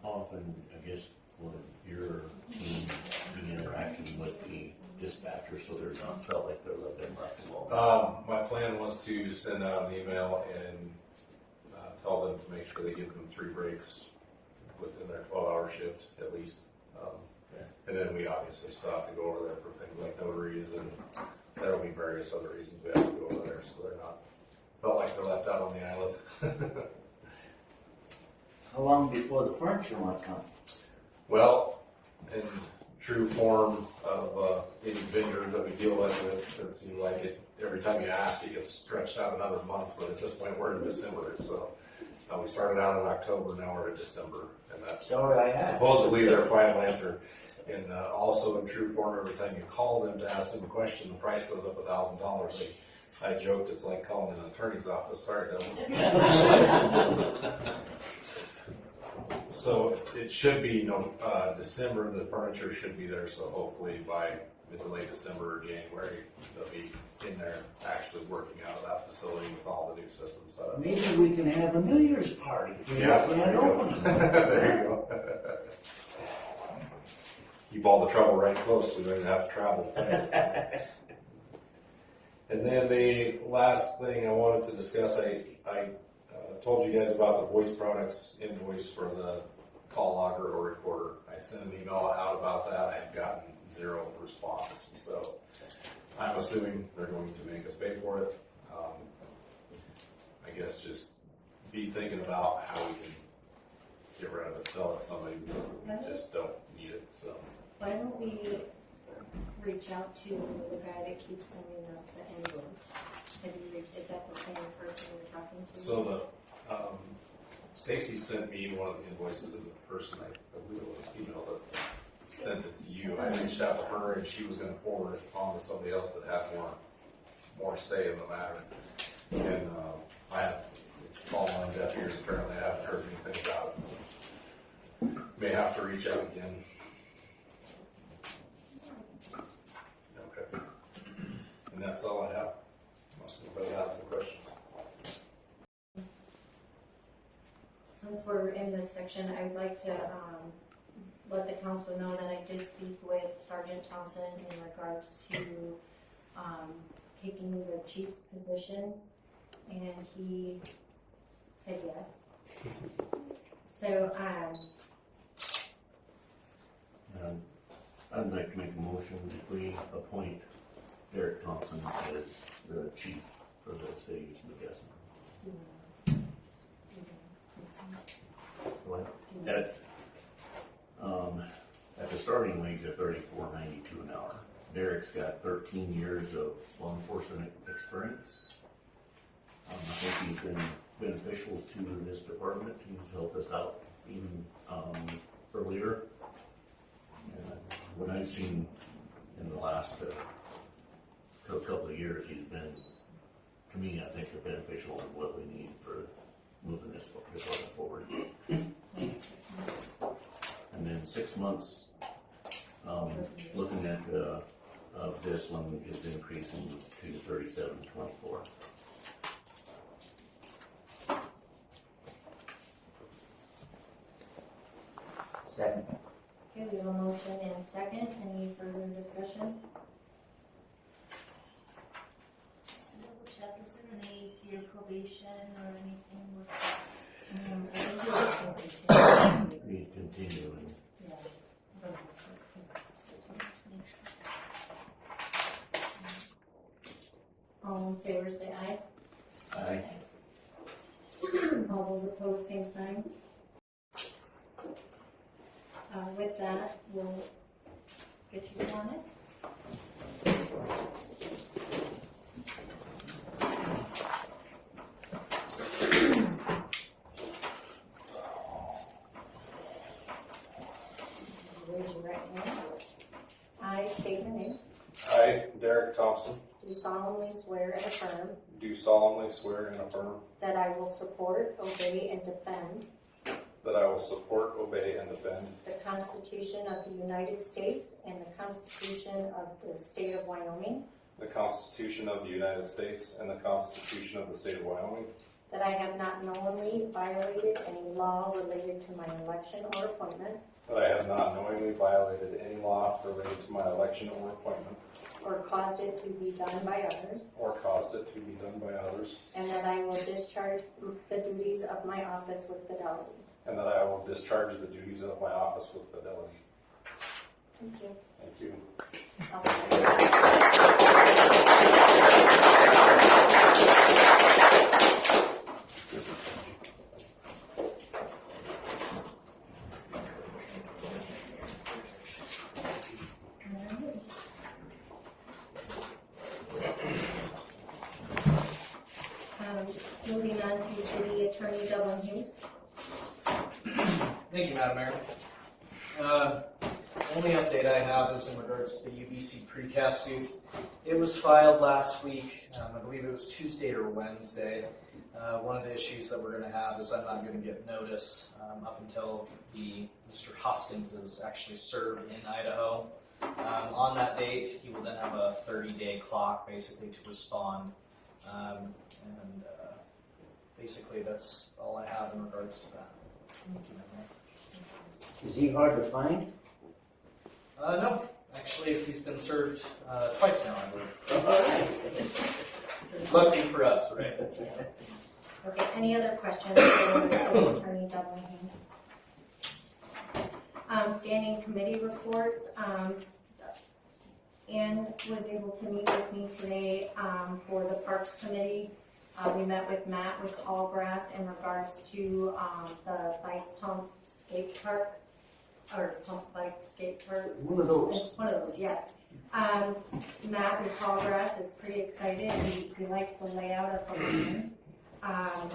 How often, I guess, will your team be interacting with the dispatcher so they're not felt like they're left alone? My plan was to send out an email and tell them to make sure they give them 3 breaks within their 12-hour shift at least. And then we obviously still have to go over there for things like notaries, and there'll be various other reasons we have to go over there, so they're not, felt like they're left out on the island. How long before the furniture might come? Well, in true form of any vendor that we deal with, it seems like every time you ask, it gets stretched out another month, but at this point, we're in December, so we started out in October, now we're in December, and that's supposedly their final answer. And also in true form, every time you call them to ask them a question, the price goes up $1,000. I joked it's like calling an attorney's office. Sorry, Dylan. So it should be December. The furniture should be there. So hopefully by mid to late December or January, they'll be in there actually working out of that facility with all the new systems set up. Maybe we can have a New Year's party for Yeah, the grand opening. there you go. Keep all the trouble right close. We don't even have to travel. And then the last thing I wanted to discuss, I told you guys about the voice products invoice for the call logger or recorder. I sent an email out about that. I have gotten 0 response. So I'm assuming they're going to make us pay for it. I guess just be thinking about how we can get rid of it, sell it to somebody who just don't need it. So why don't we reach out to the guy that keeps sending us the invoice? Is that the same person you're talking to? So Stacy sent me one of the invoices, and the person I believe it was email that sent it to you. I reached out to her, and she was going to forward it on to somebody else that had more say in the matter. And I have fallen on deaf ears. Apparently, I haven't heard anything about it. So may have to reach out again. Okay. And that's all I have. Unless anybody has any questions. Since we're in this section, I would like to let the council know that I did speak with Sergeant Thompson in regards to taking the chief's position, and he said yes. So I'd like to make a motion that we appoint Derek Thompson as the chief for the city of Newcastle. What? At the starting wage of $34.92 an hour. Derek's got 13 years of law enforcement experience. I think he's been beneficial to this department. He's helped us out even earlier. What I've seen in the last couple of years, he's been, to me, I think, a beneficial of what we need for moving this department forward. And then 6 months, looking at this one is increasing to $37.24. Second. okay, we have a motion and a second. Any further discussion? Just to double check, is there any year probation or anything with We continue and all in favor say aye. Aye. All those opposed, same sign. With that, we'll get you sworn in. Raise your right hand. I state your name. I, Derek Thompson, Do solemnly swear and affirm do solemnly swear and affirm that I will support, obey, and defend that I will support, obey, and defend the Constitution of the United States and the Constitution of the State of Wyoming, the Constitution of the United States and the Constitution of the State of Wyoming, that I have not knowingly violated any law related to my election or appointment, that I have not knowingly violated any law related to my election or appointment, or caused it to be done by others, or caused it to be done by others, and that I will discharge the duties of my office with fidelity. and that I will discharge the duties of my office with fidelity. Thank you. Thank you. Moving on to City Attorney Dublin Hughes. Thank you, Madam Mayor. Only update I have is in regards to the UBC precast suit. It was filed last week, I believe it was Tuesday or Wednesday. One of the issues that we're going to have is I'm not going to get notice up until Mr. Hoskins is actually served in Idaho. On that date, he will then have a 30-day clock basically to respond. Basically that's all I have in regards to that. Thank you, Madam Mayor. Is he hard to find? No, actually he's been served twice now, I believe. All right. Lucky for us, right? Okay, any other questions for City Attorney Dublin Hughes? Standing committee reports. Ann was able to meet with me today for the Parks Committee. We met with Matt with Tallgrass in regards to the bike pump skate park, or pump bike skate park. One of those. One of those, yes. Matt with Tallgrass is pretty excited. He likes the layout of the lane. I'm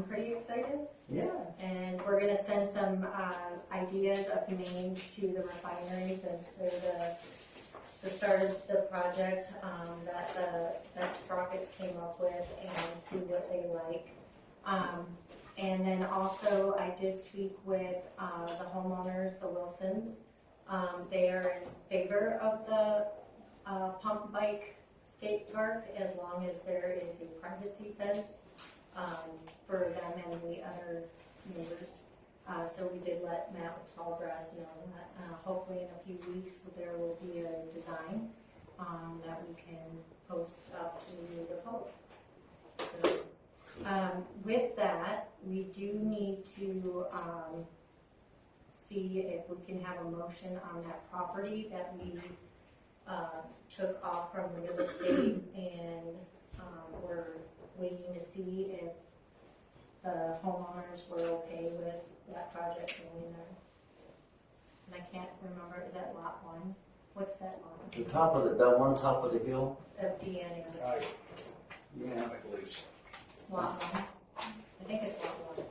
pretty excited. Yeah. And we're gonna send some ideas of names to the refinery since they're the start of the project that Sprockets came up with and see what they like. And then also I did speak with the homeowners, the Wilsons. They are in favor of the pump bike skate park as long as there is a privacy fence for them and the other neighbors. So we did let Matt with Tallgrass know that hopefully in a few weeks there will be a design that we can post up to the public. So, with that, we do need to see if we can have a motion on that property that we took off from real estate, and we're waiting to see if the homeowners were okay with that project going there. And I can't remember, is that lot 1? What's that lot? The top of that one top of the hill? Of Deanna. Yeah. I believe so. Lot 1? I think it's lot 1.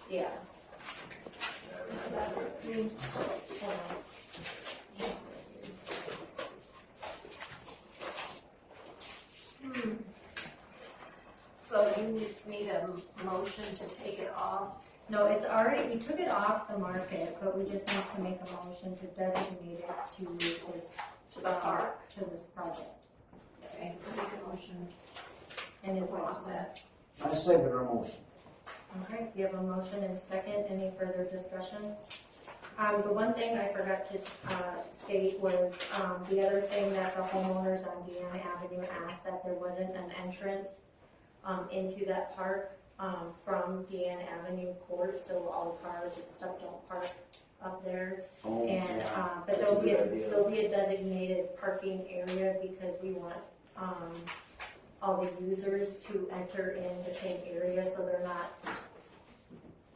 Yeah. So you just need a motion to take it off? No, it's already, we took it off the market, but we just need to make a motion to designate it to this, To the park? to this project. Okay, make a motion. And it's What's awesome. that? I second her motion. Okay, we have a motion and a second. Any further discussion? The one thing I forgot to state was the other thing that the homeowners on Deanna Avenue asked, that there wasn't an entrance into that park from Deanna Avenue Court, so all cars and stuff don't park up there. Oh, And yeah. but That's a good idea. there'll be a designated parking area because we want all the users to enter in the same area, so they're not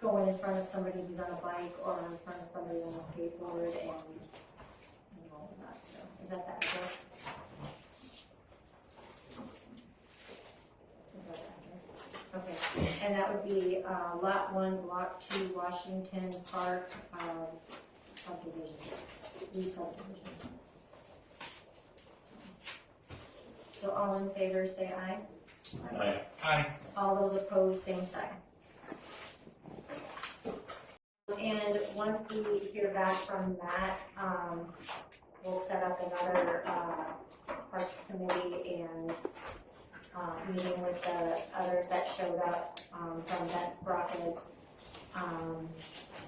going in front of somebody who's on a bike or in front of somebody on a skateboard and all of that. So is that address? Is that the address? Okay, and that would be Lot 1, Block 2, Washington Park subdivision, re-subdivision. So all in favor, say aye. Aye. Aye. All those opposed, same sign. And once we hear back from that, we'll set up another Parks Committee and meeting with the others that showed up from that Sprockets and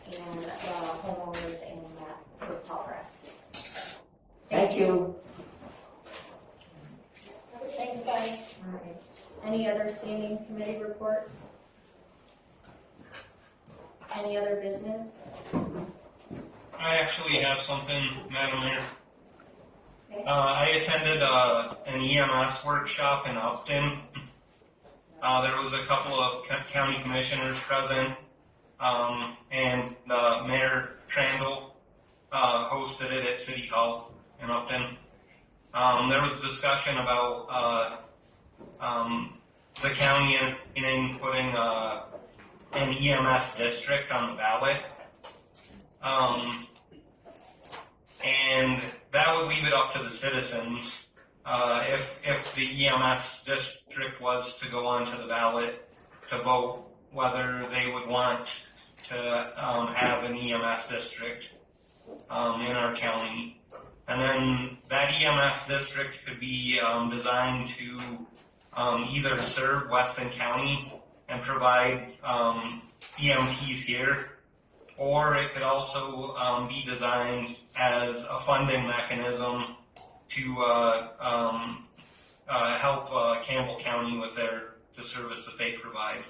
the homeowners and that with Tallgrass. Thank you. Thanks, guys. All right. Any other standing committee reports? Any other business? I actually have something, Madam Mayor. Okay. I attended an EMS workshop in Upton. There was a couple of county commissioners present, and Mayor Trandle hosted it at City Hall in Upton. There was a discussion about the county in putting an EMS district on the ballot. And that would leave it up to the citizens if the EMS district was to go onto the ballot to vote whether they would want to have an EMS district in our county. And then that EMS district could be designed to either serve Weston County and provide EMTs here, or it could also be designed as a funding mechanism to help Campbell County with the service that they provide.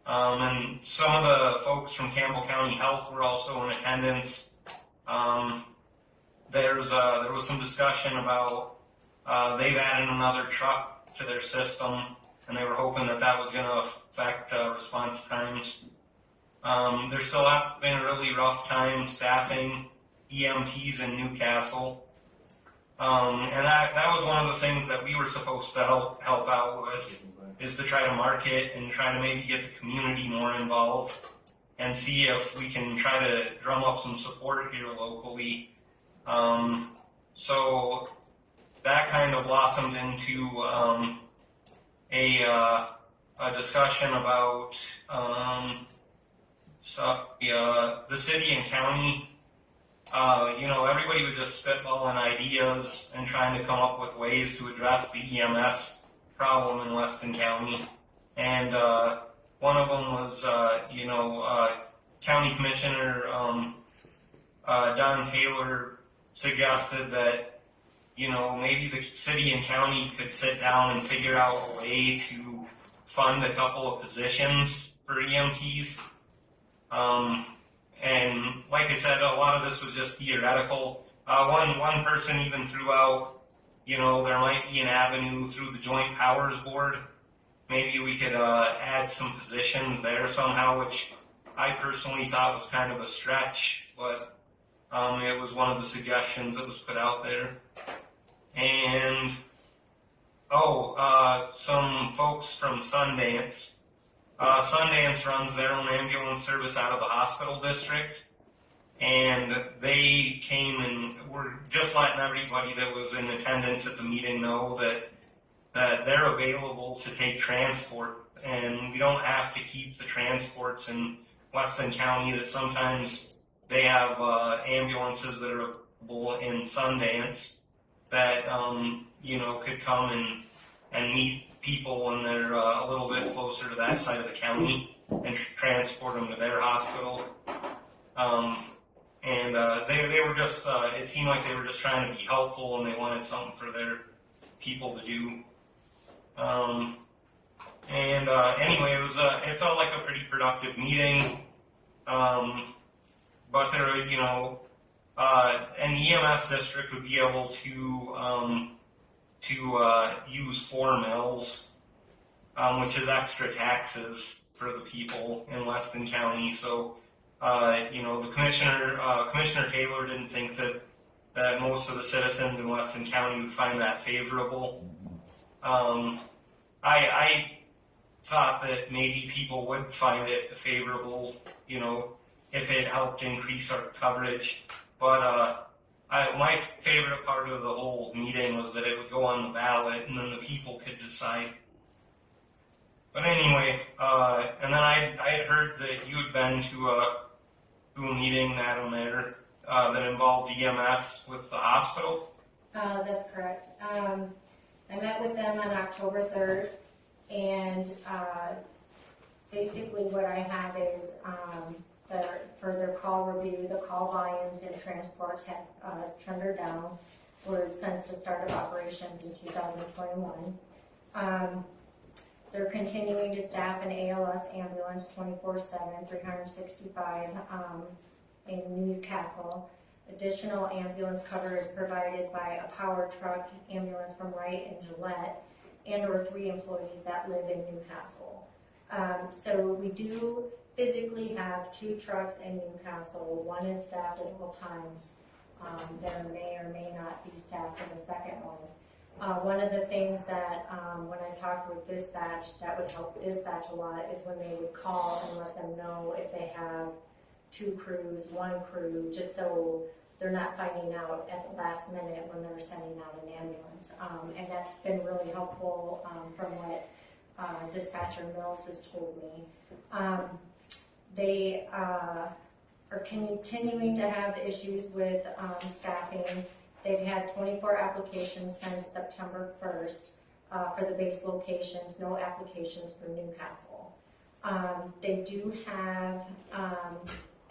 And some of the folks from Campbell County Health were also in attendance. There was some discussion about they've added another truck to their system, and they were hoping that was going to affect response times. They're still having a really rough time staffing EMTs in Newcastle. And that was one of the things that we were supposed to help out with, is to try to market and try to maybe get the community more involved and see if we can try to drum up some support here locally. So that kind of blossomed into a discussion about the city and county. Everybody was just spitballing ideas and trying to come up with ways to address the EMS problem in Weston County. And one of them was, County Commissioner Don Taylor suggested that, maybe the city and county could sit down and figure out a way to fund a couple of positions for EMTs. And like I said, a lot of this was just theoretical. One person even threw out, there might be an avenue through the Joint Powers Board. Maybe we could add some positions there somehow, which I personally thought was kind of a stretch, but it was one of the suggestions that was put out there. And, some folks from Sundance. Sundance runs their own ambulance service out of the hospital district, and they came and were just letting everybody that was in attendance at the meeting know that they're available to take transport, and we don't have to keep the transports in Weston County. That sometimes they have ambulances that are available in Sundance that could come and meet people when they're a little bit closer to that side of the county and transport them to their hospital. They were just, it seemed like they were just trying to be helpful, and they wanted something for their people to do. Anyway, it felt like a pretty productive meeting. But there, an EMS district would be able to use 4 mills, which is extra taxes for the people in Weston County. So, the Commissioner Taylor didn't think that most of the citizens in Weston County would find that favorable. I thought that maybe people would find it favorable, if it helped increase our coverage. But my favorite part of the whole meeting was that it would go on the ballot, and then the people could decide. But anyway, and then I had heard that you had been to a meeting, Madam Mayor, that involved EMS with the hospital. That's correct. I met with them on October 3rd, and basically what I have is for their call review, the call volumes and transports have trended down since the start of operations in 2021. They're continuing to staff an ALS ambulance 24/7, 365 in Newcastle. Additional ambulance cover is provided by a power truck ambulance from Wright and Gillette, and/or 3 employees that live in Newcastle. So we do physically have 2 trucks in Newcastle. One is staffed at all times. There may or may not be staffed in the second one. One of the things that when I talked with dispatch, that would help dispatch a lot is when they would call and let them know if they have 2 crews, 1 crew, just so they're not finding out at the last minute when they're sending out an ambulance. And that's been really helpful from what dispatcher Mills has told me. They are continuing to have issues with staffing. They've had 24 applications since September 1st for the base locations, no applications for Newcastle. They do have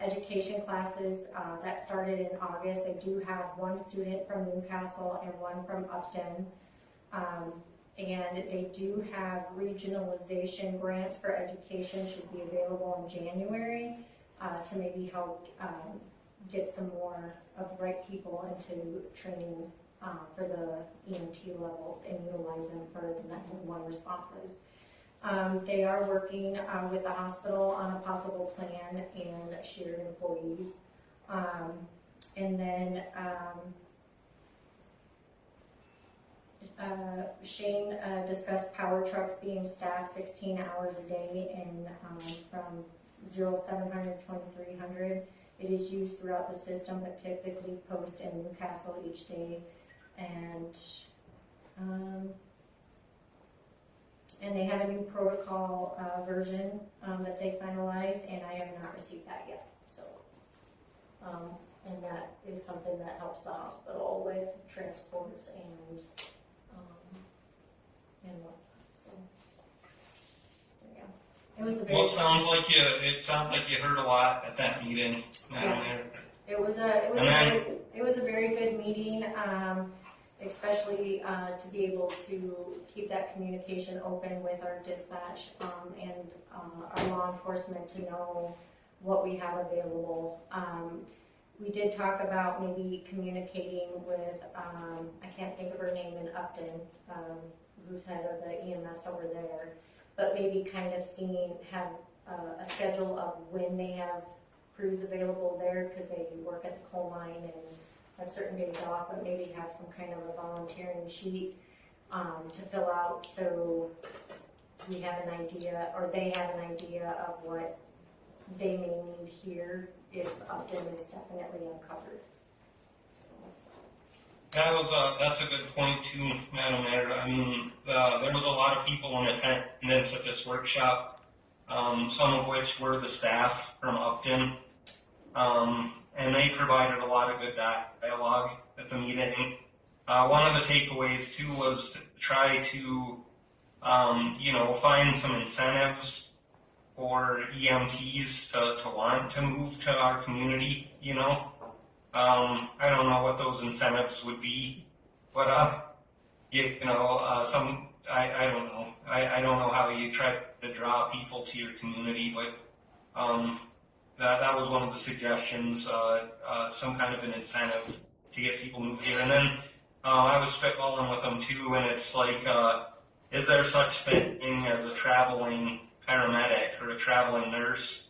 education classes that started in August. They do have 1 student from Newcastle and 1 from Upton. And they do have regionalization grants for education should be available in January to maybe help get some more of the right people into training for the EMT levels and utilize them for the 911 responses. They are working with the hospital on a possible plan and shared employees. And then Shane discussed power truck being staffed 16 hours a day and from 0700 to 2300. It is used throughout the system, but typically post in Newcastle each day. And they have a new protocol version that they finalized, and I have not received that yet. So, and that is something that helps the hospital with transports and whatnot. So, there you go. It was a very. Well, it sounds like you heard a lot at that meeting, Madam Mayor. It was a very good meeting, especially to be able to keep that communication open with our dispatch and our law enforcement to know what we have available. We did talk about maybe communicating with, I can't think of her name in Upton, who's head of the EMS over there, but maybe kind of have a schedule of when they have crews available there, because they work at the coal mine and have certain days off, but maybe have some kind of a volunteering sheet to fill out, so we have an idea, or they have an idea of what they may need here if Upton is definitely uncovered. That's a good point too, Madam Mayor. I mean, there was a lot of people in attendance at this workshop, some of which were the staff from Upton, and they provided a lot of good dialogue at the meeting. One of the takeaways too was to try to, find some incentives for EMTs to want to move to our community, I don't know what those incentives would be, but, I don't know. I don't know how you try to draw people to your community, but, that was one of the suggestions, some kind of an incentive to get people moved here. And then, I was spitballing with them too, and it's like, is there such thing as a traveling paramedic or a traveling nurse,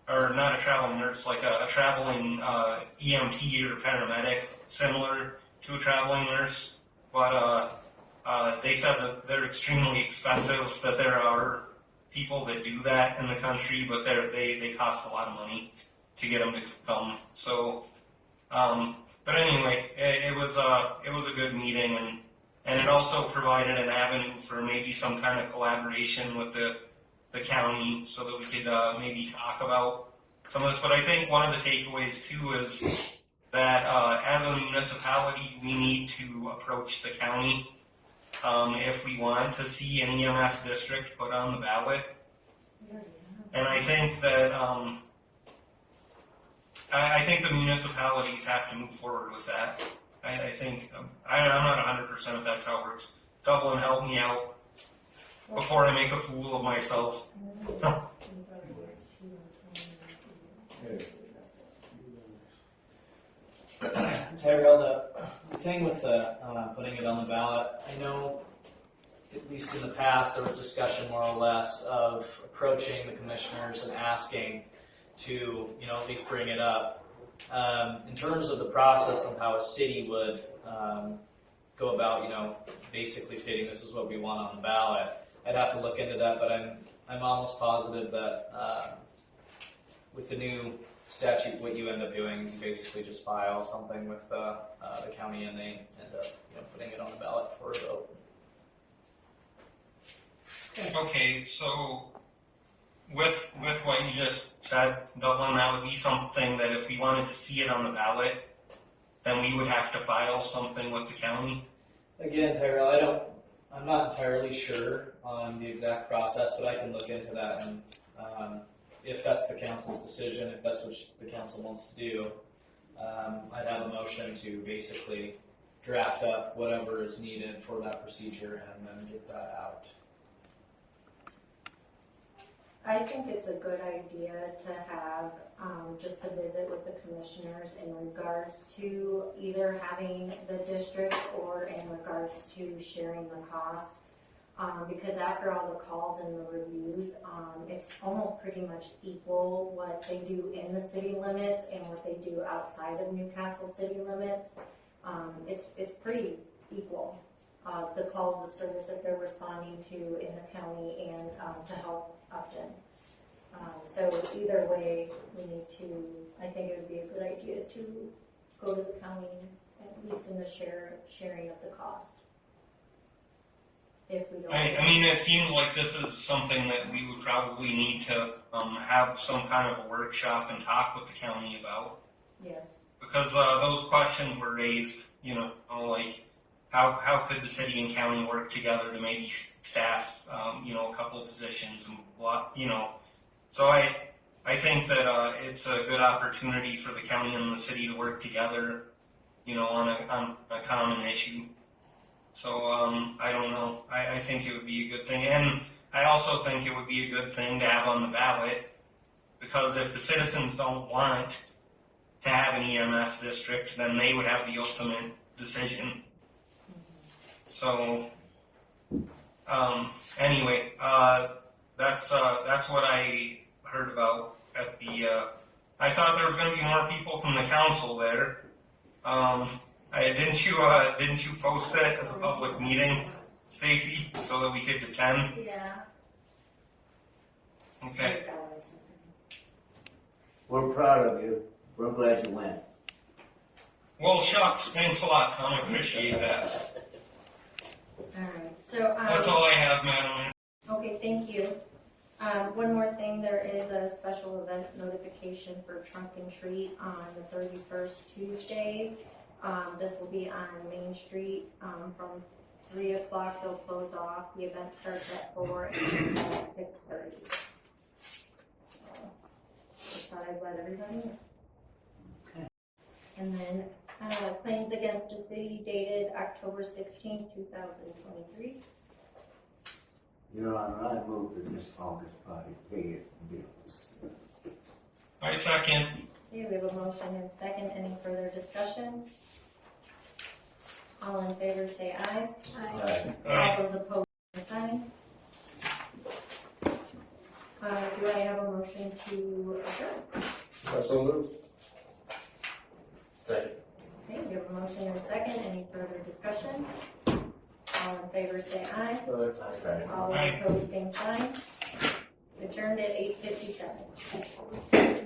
or not a traveling nurse, like a traveling EMT or paramedic, similar to a traveling nurse, but they said that they're extremely expensive, that there are people that do that in the country, but they cost a lot of money to get them to come. So, but anyway, it was a good meeting, and it also provided an avenue for maybe some kind of collaboration with the county, so that we could maybe talk about some of this. But I think one of the takeaways too is that as a municipality, we need to approach the county if we want to see an EMS district put on the ballot. And I think that I think the municipalities have to move forward with that. I think I'm not 100% if that's how it works. Dublin helped me out before I make a fool of myself. Tyrell, the thing with putting it on the ballot, I know, at least in the past, there was discussion more or less of approaching the commissioners and asking to, at least bring it up. In terms of the process of how a city would go about, basically stating this is what we want on the ballot, I'd have to look into that, but I'm almost positive that with the new statute, what you end up doing is you basically just file something with the county, and they end up putting it on the ballot for a vote. Okay, so with what you just said, Dublin, that would be something that if we wanted to see it on the ballot, then we would have to file something with the county. Again, Tyrell, I'm not entirely sure on the exact process, but I can look into that, and if that's the council's decision, if that's what the council wants to do, I'd have a motion to basically draft up whatever is needed for that procedure and then get that out. I think it's a good idea to have just a visit with the commissioners in regards to either having the district or in regards to sharing the cost. Because after all the calls and the reviews, it's almost pretty much equal what they do in the city limits and what they do outside of Newcastle city limits. It's pretty equal, the calls of service that they're responding to in the county and to help Upton. So either way, I think it would be a good idea to go to the county, at least in the sharing of the cost. If we don't. I mean, it seems like this is something that we would probably need to have some kind of a workshop and talk with the county about. Yes. Because those questions were raised, like how could the city and county work together to maybe staff, a couple of positions and what, So I think that it's a good opportunity for the county and the city to work together, on a common issue. So I don't know. I think it would be a good thing, and I also think it would be a good thing to have on the ballot, because if the citizens don't want to have an EMS district, then they would have the ultimate decision. So anyway, that's what I heard about at the. I thought there was going to be more people from the council there. Didn't you post that as a public meeting, Stacy, so that we could attend? Yeah. Okay. We're proud of you. We're glad you went. Well, shucks. Thanks a lot, Tom. I appreciate that. All right. So That's all I have, Madam. Okay, thank you. One more thing, there is a special event notification for Trunk and Treat on the 31st Tuesday. This will be on Main Street from 3 o'clock. They'll close off. The event starts at 4 and ends at 6:30. So just thought I'd let everybody know. Okay. And then claims against the city dated October 16th, 2023. Your Honor, I move that this August body pay its bills. I second. Okay, we have a motion and second. Any further discussion? All in favor say aye. Aye. All those opposed, sign. Do I have a motion to adjourn? So moved. Second. Okay, we have a motion and second. Any further discussion? All in favor say aye. Okay. All those opposed, same sign. Adjourned at 8:57.